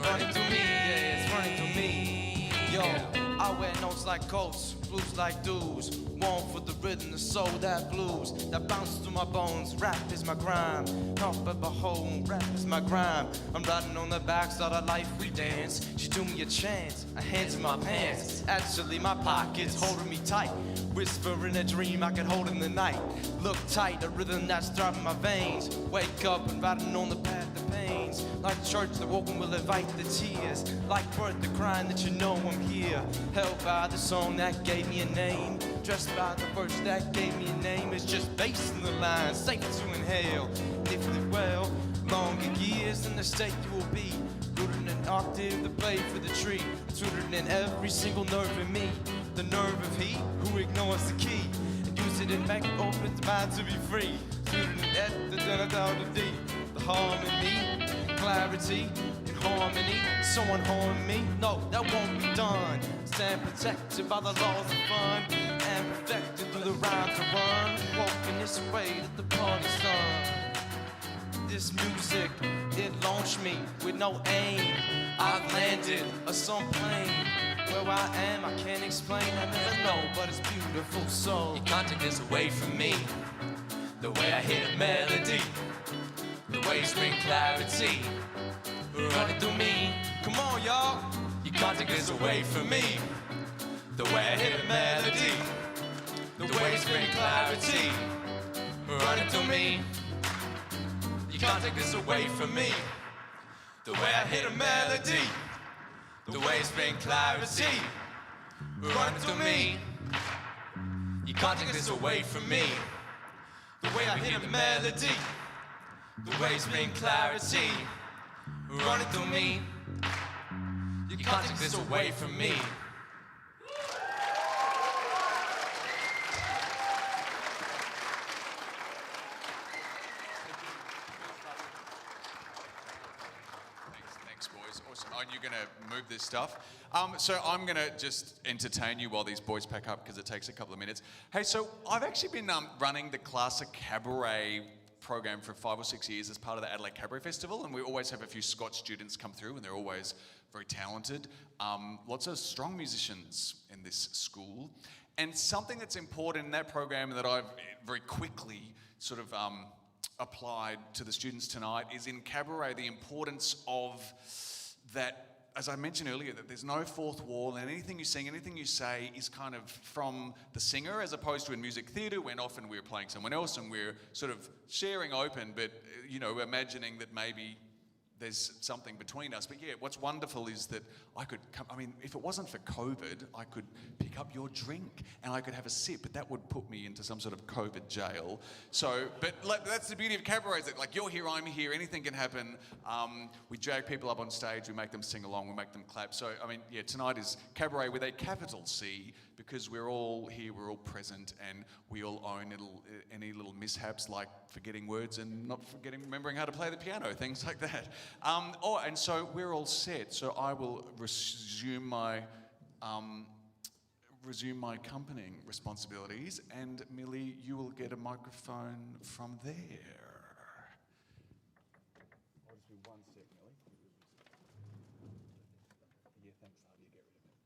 running through me. Yeah, it's running through me. Yo, Yeah. I wear notes like coats, blues like dudes. One for the rhythm, the soul, that blues that bounces through my bones. Rap is my crime, not but behold, rap is my grime. I'm riding on the backside of life, we dance. She threw me a chance, a hand in my pants. Actually, my pockets holding me tight. Whisper in a dream I could hold in the night. Look tight, a rhythm that's throbbing my veins. Wake up and riding on the path of pains. Like church, the woken will invite the tears. Like birth, the crying that you know I'm here. Held by the song that gave me a name. Dressed by the verse that gave me a name. It's just bass in the line, safe to inhale. If you live well, longer years in the state you will be. Rooted in an octave, the blade for the tree. It's rooted in every single nerve in me. The nerve of he who ignores the key. And use it and make open the mind to be free. It's rooted in F, the down, down, the D. The harmony, clarity, and harmony. Someone harm me? No, that won't be done. Stand protected by the laws of fun. And perfected through the rhymes to run. Walking this way that the party's done. This music, it launched me with no aim. I've landed a some plane. Where I am, I can't explain, I never know, but it's beautiful, so You can't take this away from me. The way I hear the melody, the waves bring clarity running through me. come on, y'all. You can't take this away from me. The way I hear the melody, the waves bring clarity running through me. You can't take this away from me. The way I hear the melody, the waves bring clarity running through me. You can't take this away from me. The way I hear the melody, the waves bring clarity running through me. You can't take this away from me. Thanks, boys. Awesome. Oh, and you're going to move this stuff. So I'm going to just entertain you while these boys pack up because it takes a couple of minutes. Hey, so I've actually been running the Classic Cabaret program for 5 or 6 years as part of the Adelaide Cabaret Festival, and we always have a few Scotch students come through, and they're always very talented. Lots of strong musicians in this school. And something that's important in that program that I've very quickly sort of applied to the students tonight is in cabaret the importance of that, as I mentioned earlier, that there's no fourth wall, and anything you sing, anything you say is kind of from the singer, as opposed to in music theatre when often we're playing someone else and we're sort of sharing open, but imagining that maybe there's something between us. But yeah, what's wonderful is that I could come, if it wasn't for COVID, I could pick up your drink and I could have a sip, but that would put me into some sort of COVID jail. So, but that's the beauty of cabaret, is that like you're here, I'm here, anything can happen. We drag people up on stage, we make them sing along, we make them clap. So, tonight is cabaret with a capital C, because we're all here, we're all present, and we all own any little mishaps like forgetting words and not remembering how to play the piano, things like that. And so we're all set. So I will resume my resume my accompanying responsibilities, and Millie, you will get a microphone from there. I'll just be one sec, Millie. Yeah, thanks, love. You get rid of it.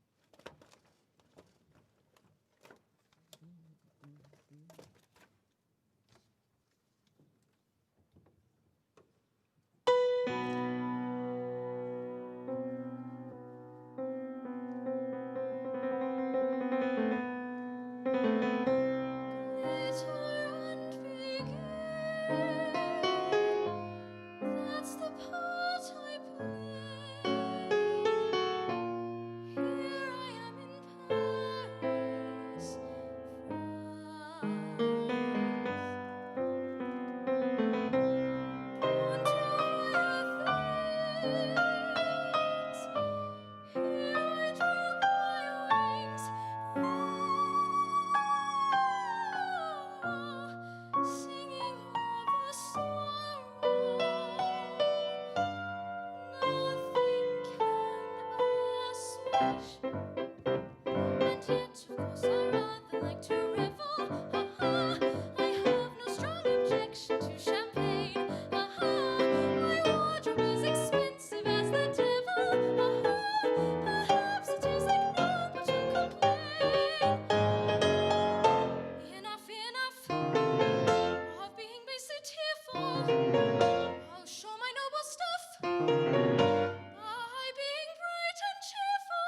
That's the part I play. Here I am in Paris, France. Born to things. Here I drop my wings. Singing of a sorrow. Nothing can assuage. And yet, of course, I rather like to revel. I have no strong objection to champagne. My wardrobe is expensive as the devil. Perhaps it is ignoble to complain. Enough of being basely tearful. I'll show my noble stuff by being bright and cheerful.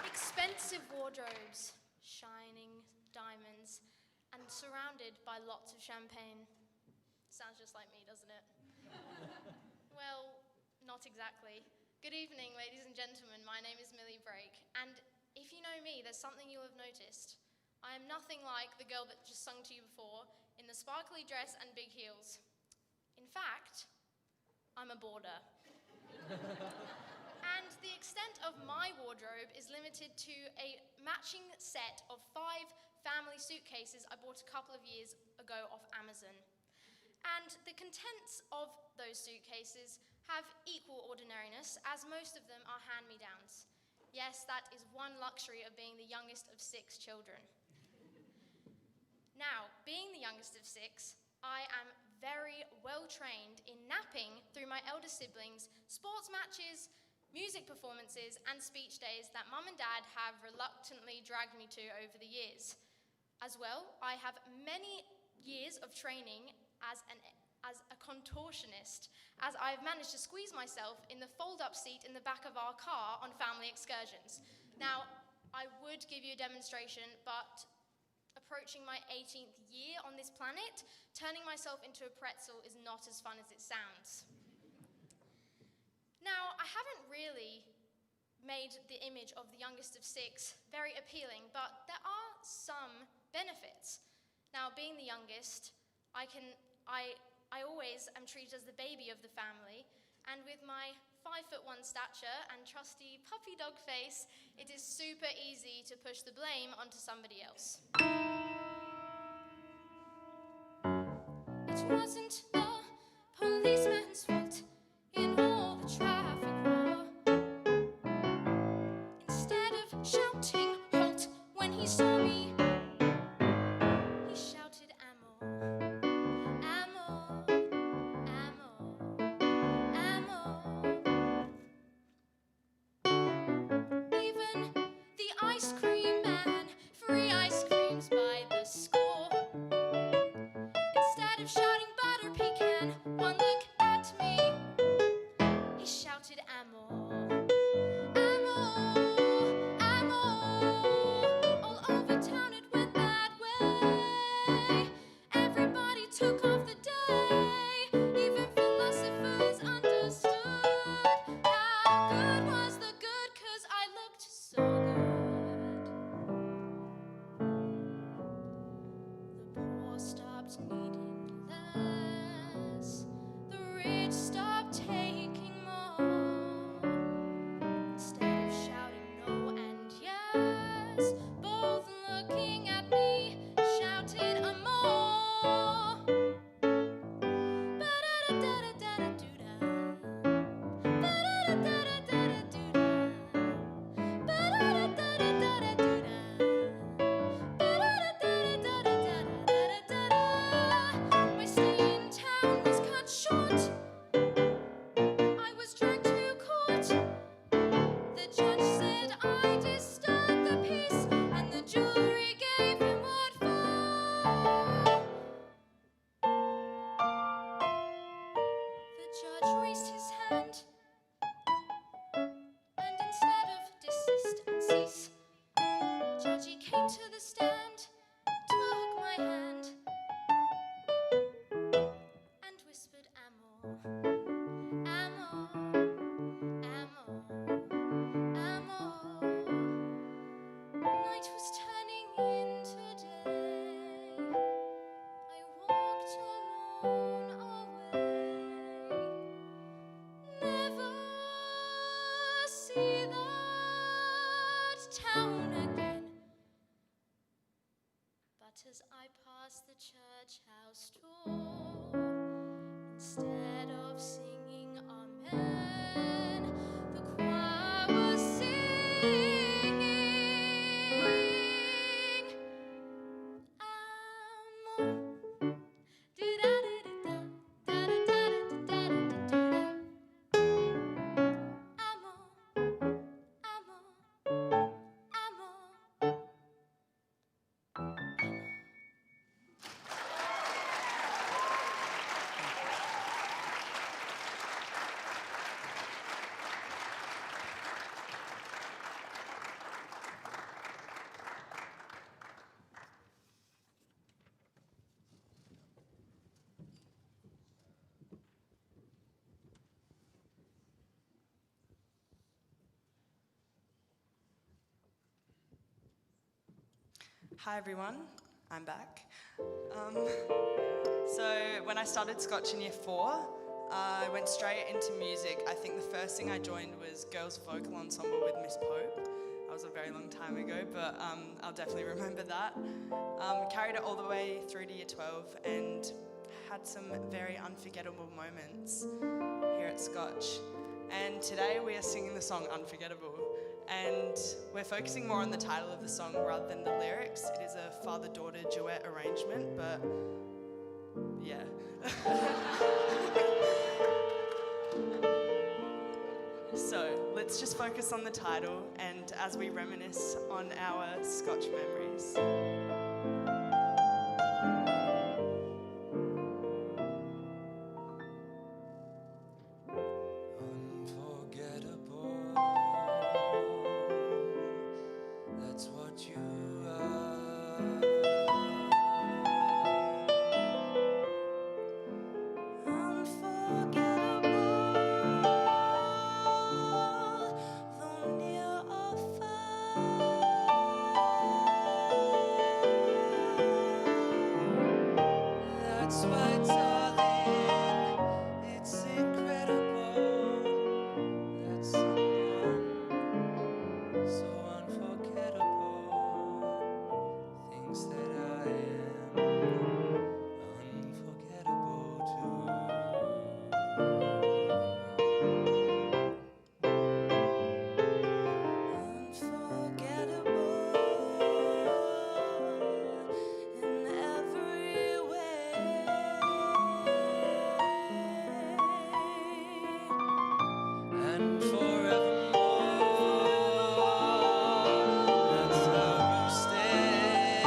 Expensive wardrobes, shining diamonds, and surrounded by lots of champagne. Sounds just like me, doesn't it? Well, not exactly. Good evening, ladies and gentlemen. My name is Millie Brake, and if you know me, there's something you'll have noticed. I am nothing like the girl that just sung to you before in the sparkly dress and big heels. In fact, I'm a boarder. And the extent of my wardrobe is limited to a matching set of 5 family suitcases I bought a couple of years ago off Amazon. And the contents of those suitcases have equal ordinariness, as most of them are hand-me-downs. Yes, that is one luxury of being the youngest of 6 children. Now, being the youngest of 6, I am very well trained in napping through my elder siblings' sports matches, music performances, and speech days that Mum and Dad have reluctantly dragged me to over the years. As well, I have many years of training as a contortionist, as I've managed to squeeze myself in the fold-up seat in the back of our car on family excursions. Now, I would give you a demonstration, but approaching my 18th year on this planet, turning myself into a pretzel is not as fun as it sounds. Now, I haven't really made the image of the youngest of 6 very appealing, but there are some benefits. Now, being the youngest, I always am treated as the baby of the family, and with my 5'1" stature and trusty puppy dog face, it is super easy to push the blame onto somebody else. It wasn't the policeman's fault in all the traffic war. Instead of shouting halt when he saw me, he shouted ammo, ammo, ammo, ammo. Even the ice cream man, free ice creams by the score. Instead of shouting butter pecan, My stay in town was cut short. I was dragged to court. The judge said I disturbed the peace, and the jury gave him what for. The judge raised his hand, and instead of desist and cease, Judgy came to the stand, took my hand, and whispered amor, amor, amor, amor. Night was turning into day. I walked alone away. Never see that town again. But as I passed the church house door, instead of singing Amen, the choir was singing Amor. Do-da-da-da-da, da-da-da-da-da-da-da-da. Amor, amor, amor. Hi everyone, I'm back. So when I started Scotch in year 4, I went straight into music. I think the first thing I joined was Girls Vocal Ensemble with Miss Pope. That was a very long time ago, but I'll definitely remember that. Carried it all the way through to year 12 and had some very unforgettable moments here at Scotch. And today we are singing the song Unforgettable. And we're focusing more on the title of the song rather than the lyrics. It is a father-daughter duet arrangement, but yeah. So let's just focus on the title and as we reminisce on our Scotch memories. Unforgettable. That's what you Unforgettable, though near or far. That's why, darling, it's incredible that someone so unforgettable thinks that I am unforgettable too. Unforgettable in every way. And forevermore, that's how you stay.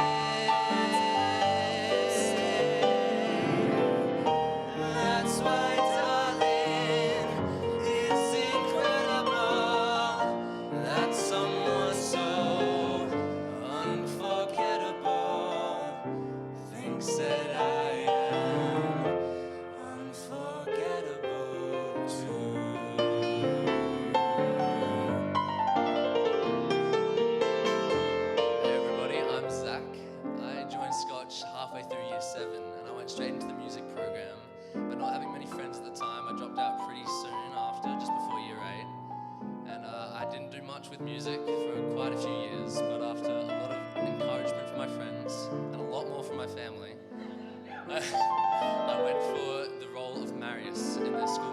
That's why, darling, it's incredible that someone so unforgettable thinks that I am unforgettable too. Hey everybody, I'm Zach. I joined Scotch halfway through year 7 and I went straight into the music program. But not having many friends at the time, I dropped out pretty soon after, just before year 8. And I didn't do much with music for quite a few years, but after a lot of encouragement from my friends and a lot more from my family, I went for the role of Marius in the school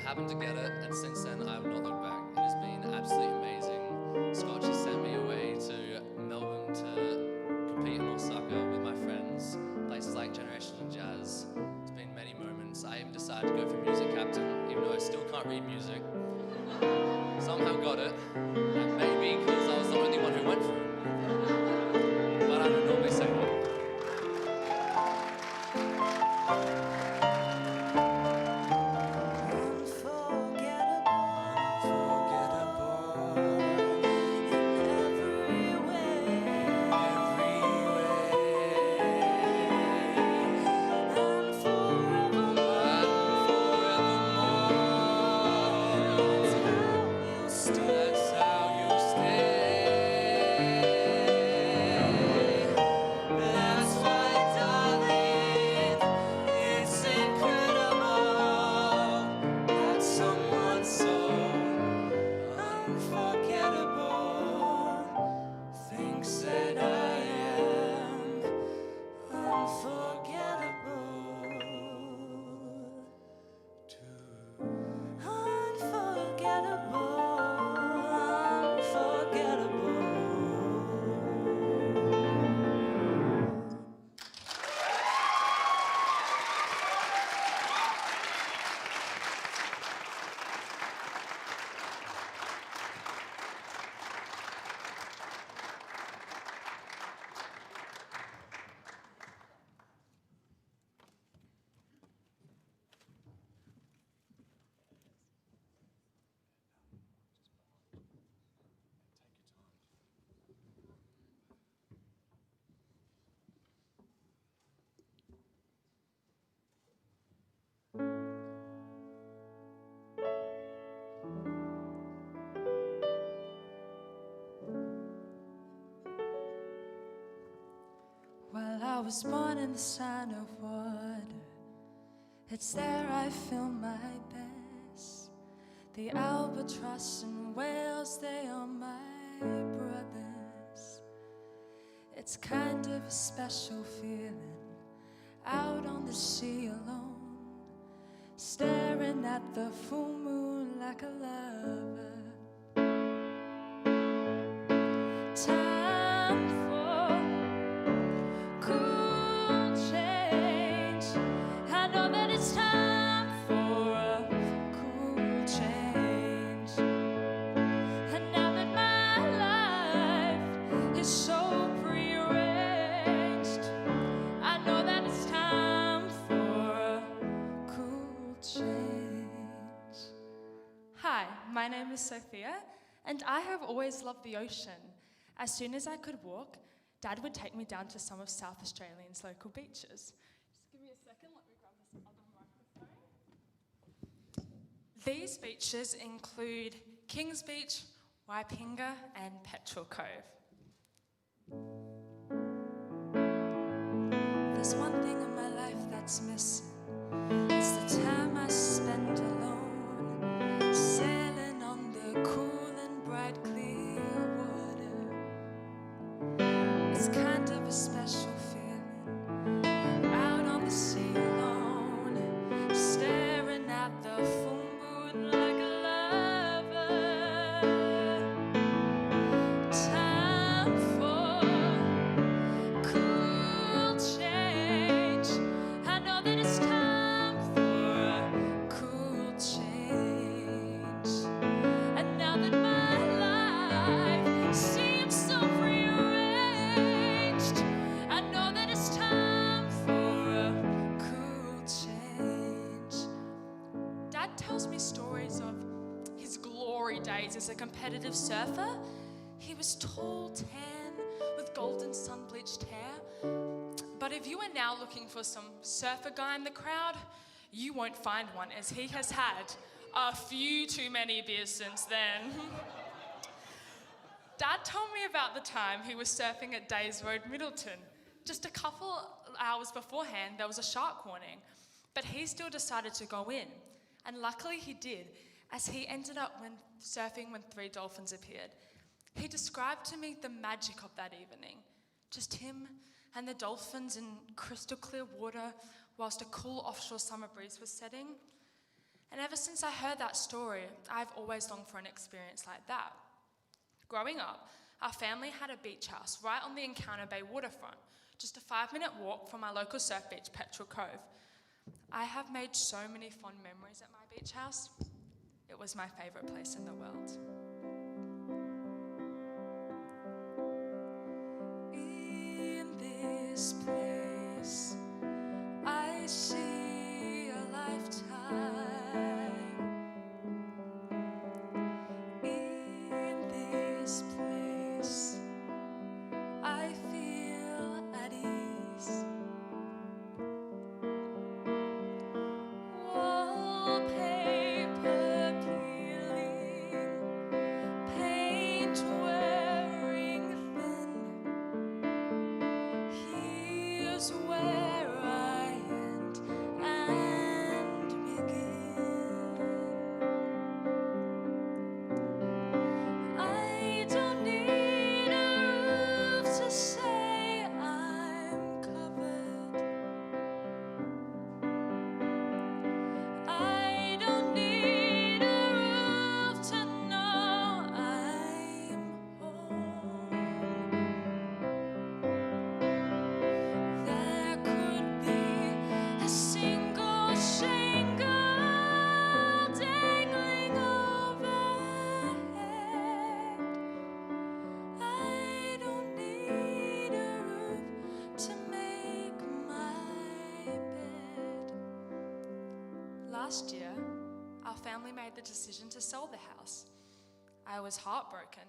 happened to get it, and since then I have not looked back. It has been absolutely amazing. Scotch has sent me away to Melbourne to compete in Osaka with my friends, places like Generations and Jazz. It's been many moments. I even decided to go for music captain, even though I still can't read music. Somehow got it, and maybe because I was the only one who went for it. But I don't normally say that. That's how you stay. That's why, darling, it's incredible that someone so unforgettable thinks that I am unforgettable too. Unforgettable. Well, I was born in the sign of water. It's there I feel my best. The albatross and whales, they are my brothers. It's kind of a special feeling out on the sea alone, staring at the full moon like a lover. Time for cool change. I know that it's time for a cool change. And now that my life is so prearranged, I know that it's time for a cool change. Hi, my name is Sophia, and I have always loved the ocean. As soon as I could walk, Dad would take me down to some of South Australia's local beaches. Just give me a second, let me grab this other microphone. These beaches include Kings Beach, Waipinga, and Petrel Cove. There's one thing in my life that's missing. It's the time I spend alone, sailing on the cool and bright clear water. It's kind of a special feeling out on the sea alone, staring at the full moon like a lover. Time for cool change. I know that it's time for a cool change. And now that my life seems so prearranged, I know that it's time for a cool change. Dad tells me stories of his glory days as a competitive surfer. He was tall, tan, with golden sun-bleached hair. But if you are now looking for some surfer guy in the crowd, you won't find one, as he has had a few too many beers since then. Dad told me about the time he was surfing at Days Road, Middleton. Just a couple hours beforehand, there was a shark warning, but he still decided to go in. And luckily he did, as he ended up surfing when 3 dolphins appeared. He described to me the magic of that evening. Just him and the dolphins in crystal clear water whilst a cool offshore summer breeze was setting. And ever since I heard that story, I've always longed for an experience like that. Growing up, our family had a beach house right on the Encounter Bay waterfront, just a 5-minute walk from our local surf beach, Petrel Cove. I have made so many fond memories at my beach house. It was my favourite place in the world. In this place, I see a lifetime. In this place, I feel at ease. Wallpaper peeling, paint wearing thin. Here's where I end and begin. I don't need a roof to say I'm covered. I don't need a roof to know I'm home. There could be a single shingle dangling overhead. I don't need a roof to make my bed. Last year, our family made the decision to sell the house. I was heartbroken.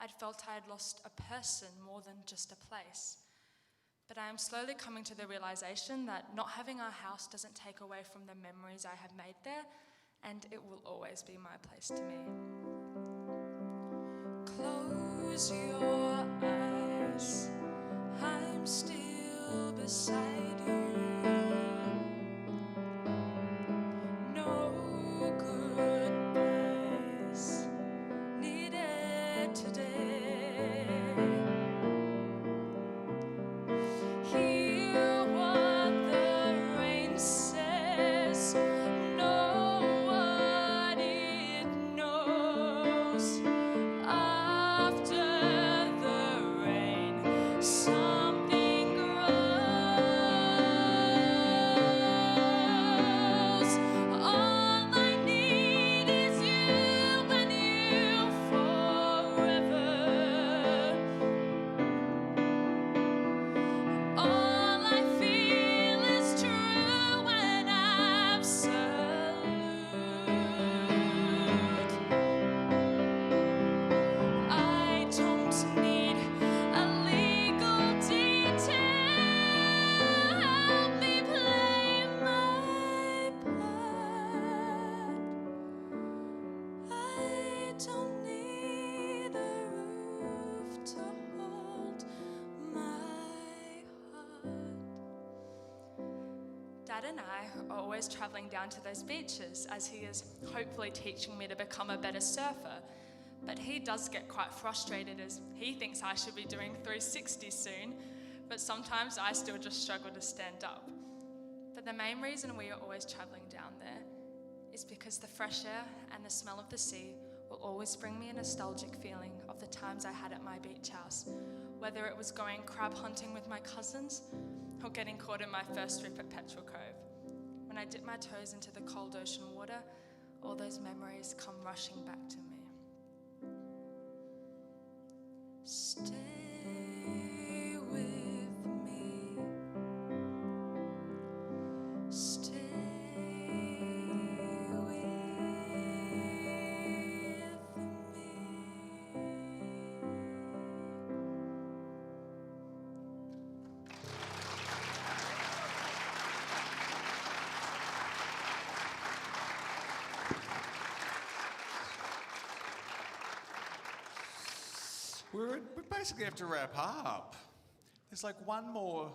I'd felt I had lost a person more than just a place. But I am slowly coming to the realization that not having our house doesn't take away from the memories I have made there, and it will always be my place to me. Close your eyes, I'm still beside you. No goodbyes needed today. Hear what the rain says, know what it knows. After the rain, something grows. All I need is you and you forever. All I feel is true and absolute. I don't need a legal detail. Help me play my part. I don't need a roof to hold my heart. Dad and I are always travelling down to those beaches as he is hopefully teaching me to become a better surfer. But he does get quite frustrated as he thinks I should be doing 360 soon, but sometimes I still just struggle to stand up. But the main reason we are always travelling down there is because the fresh air and the smell of the sea will always bring me a nostalgic feeling of the times I had at my beach house, whether it was going crab hunting with my cousins or getting caught in my first trip at Petrel Cove. When I dip my toes into the cold ocean water, all those memories come rushing back to me. Stay with me. Stay with me. We basically have to wrap up. There's like one more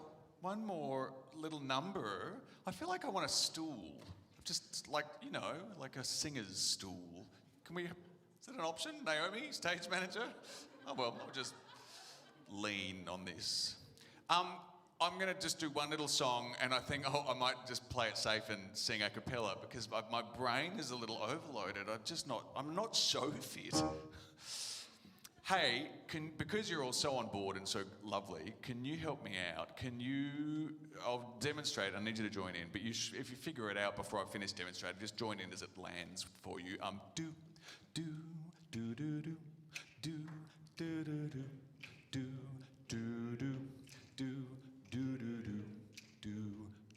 little number. I feel like I want a stool. Just like, you know, like a singer's stool. Can we, is that an option? Naomi, stage manager? Oh well, I'll just lean on this. I'm going to just do one little song, and I think I might just play it safe and sing a cappella because my brain is a little overloaded. I'm not so fit. Hey, because you're all so on board and so lovely, can you help me out? I'll demonstrate. I need you to join in, but if you figure it out before I finish demonstrating, just join in as it lands for you. Do, do, do, do, do, do, do, do, do, do, do, do, do. Do do do do do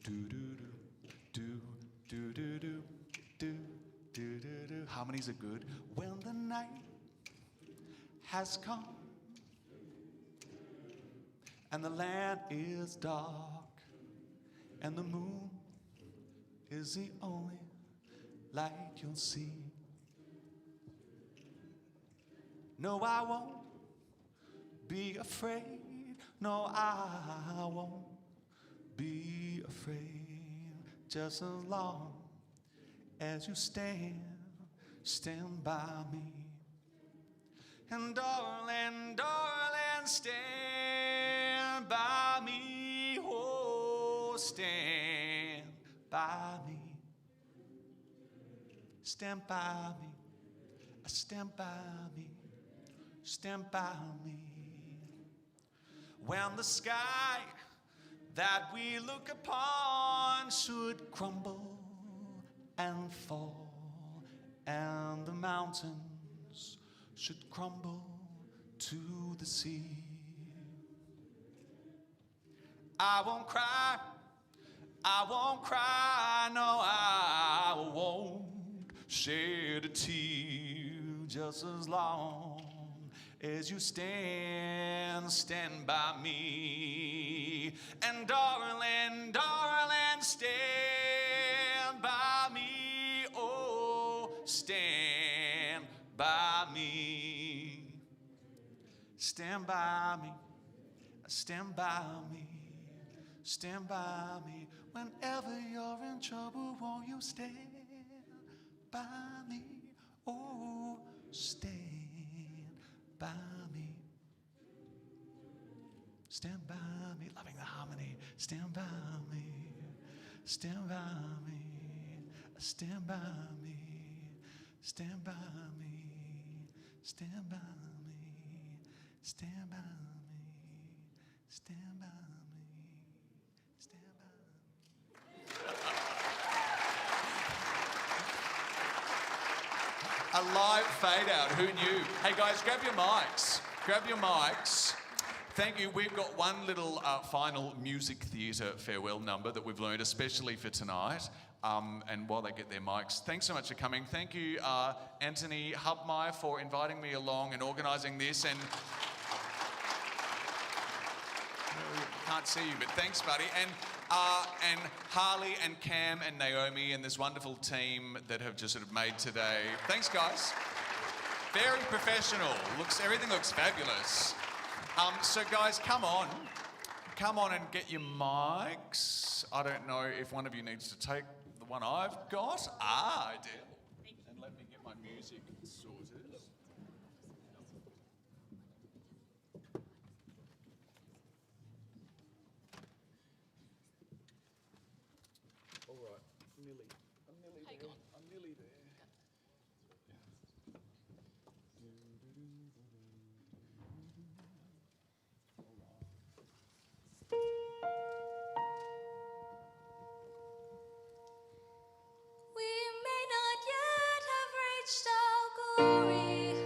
do do do do do do do do. Harmonies are good. When the night has come and the land is dark and the moon is the only light you'll see. No, I won't be afraid. No, I won't be afraid, just as long as you stand by me. And darling, darling, stand by me, oh, stand by me. Stand by me, stand by me, stand by me. When the sky that we look upon should crumble and fall, and the mountains should crumble to the sea, I won't cry, no, I won't shed a tear, just as long as you stand by me. And darling, darling, stand by me, oh, stand by me. Stand by me, stand by me, stand by me. Whenever you're in trouble, won't you stand by me, oh, stand by me. Stand by me, loving the harmony. Stand by me, stand by me, stand by me, stand by me, stand by me, stand by me, stand by me, stand by me. A live fade out, who knew? Hey guys, grab your mics. Grab your mics. Thank you. We've got one little final music theatre farewell number that we've learned especially for tonight. And while they get their mics, thanks so much for coming. Thank you, Anthony Hubmeyer, for inviting me along and organising this. And can't see you, but thanks, buddy. And Harley and Cam and Naomi and this wonderful team that have just sort of made today. Thanks, guys. Very professional. Everything looks fabulous. So guys, come on and get your mics. I don't know if one of you needs to take the one I've got. Adele. And let me get my music sorted. All right, Millie. I'm nearly there. I'm nearly there. We may not yet have reached our glory.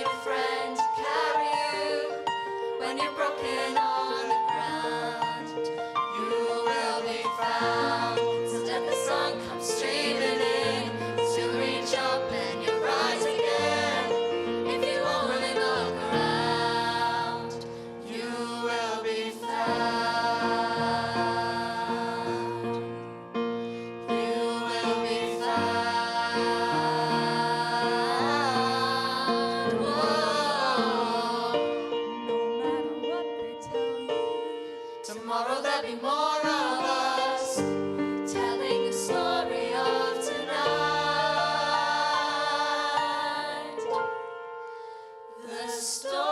need a friend to carry you when you're broken on the ground. You will be found. So let the sun come streaming in. You'll reach up and you'll rise again. If you only look around, you will be found. You will be found. Whoa. No matter what they tell you, tomorrow there'll be more of us telling the story of tonight. The story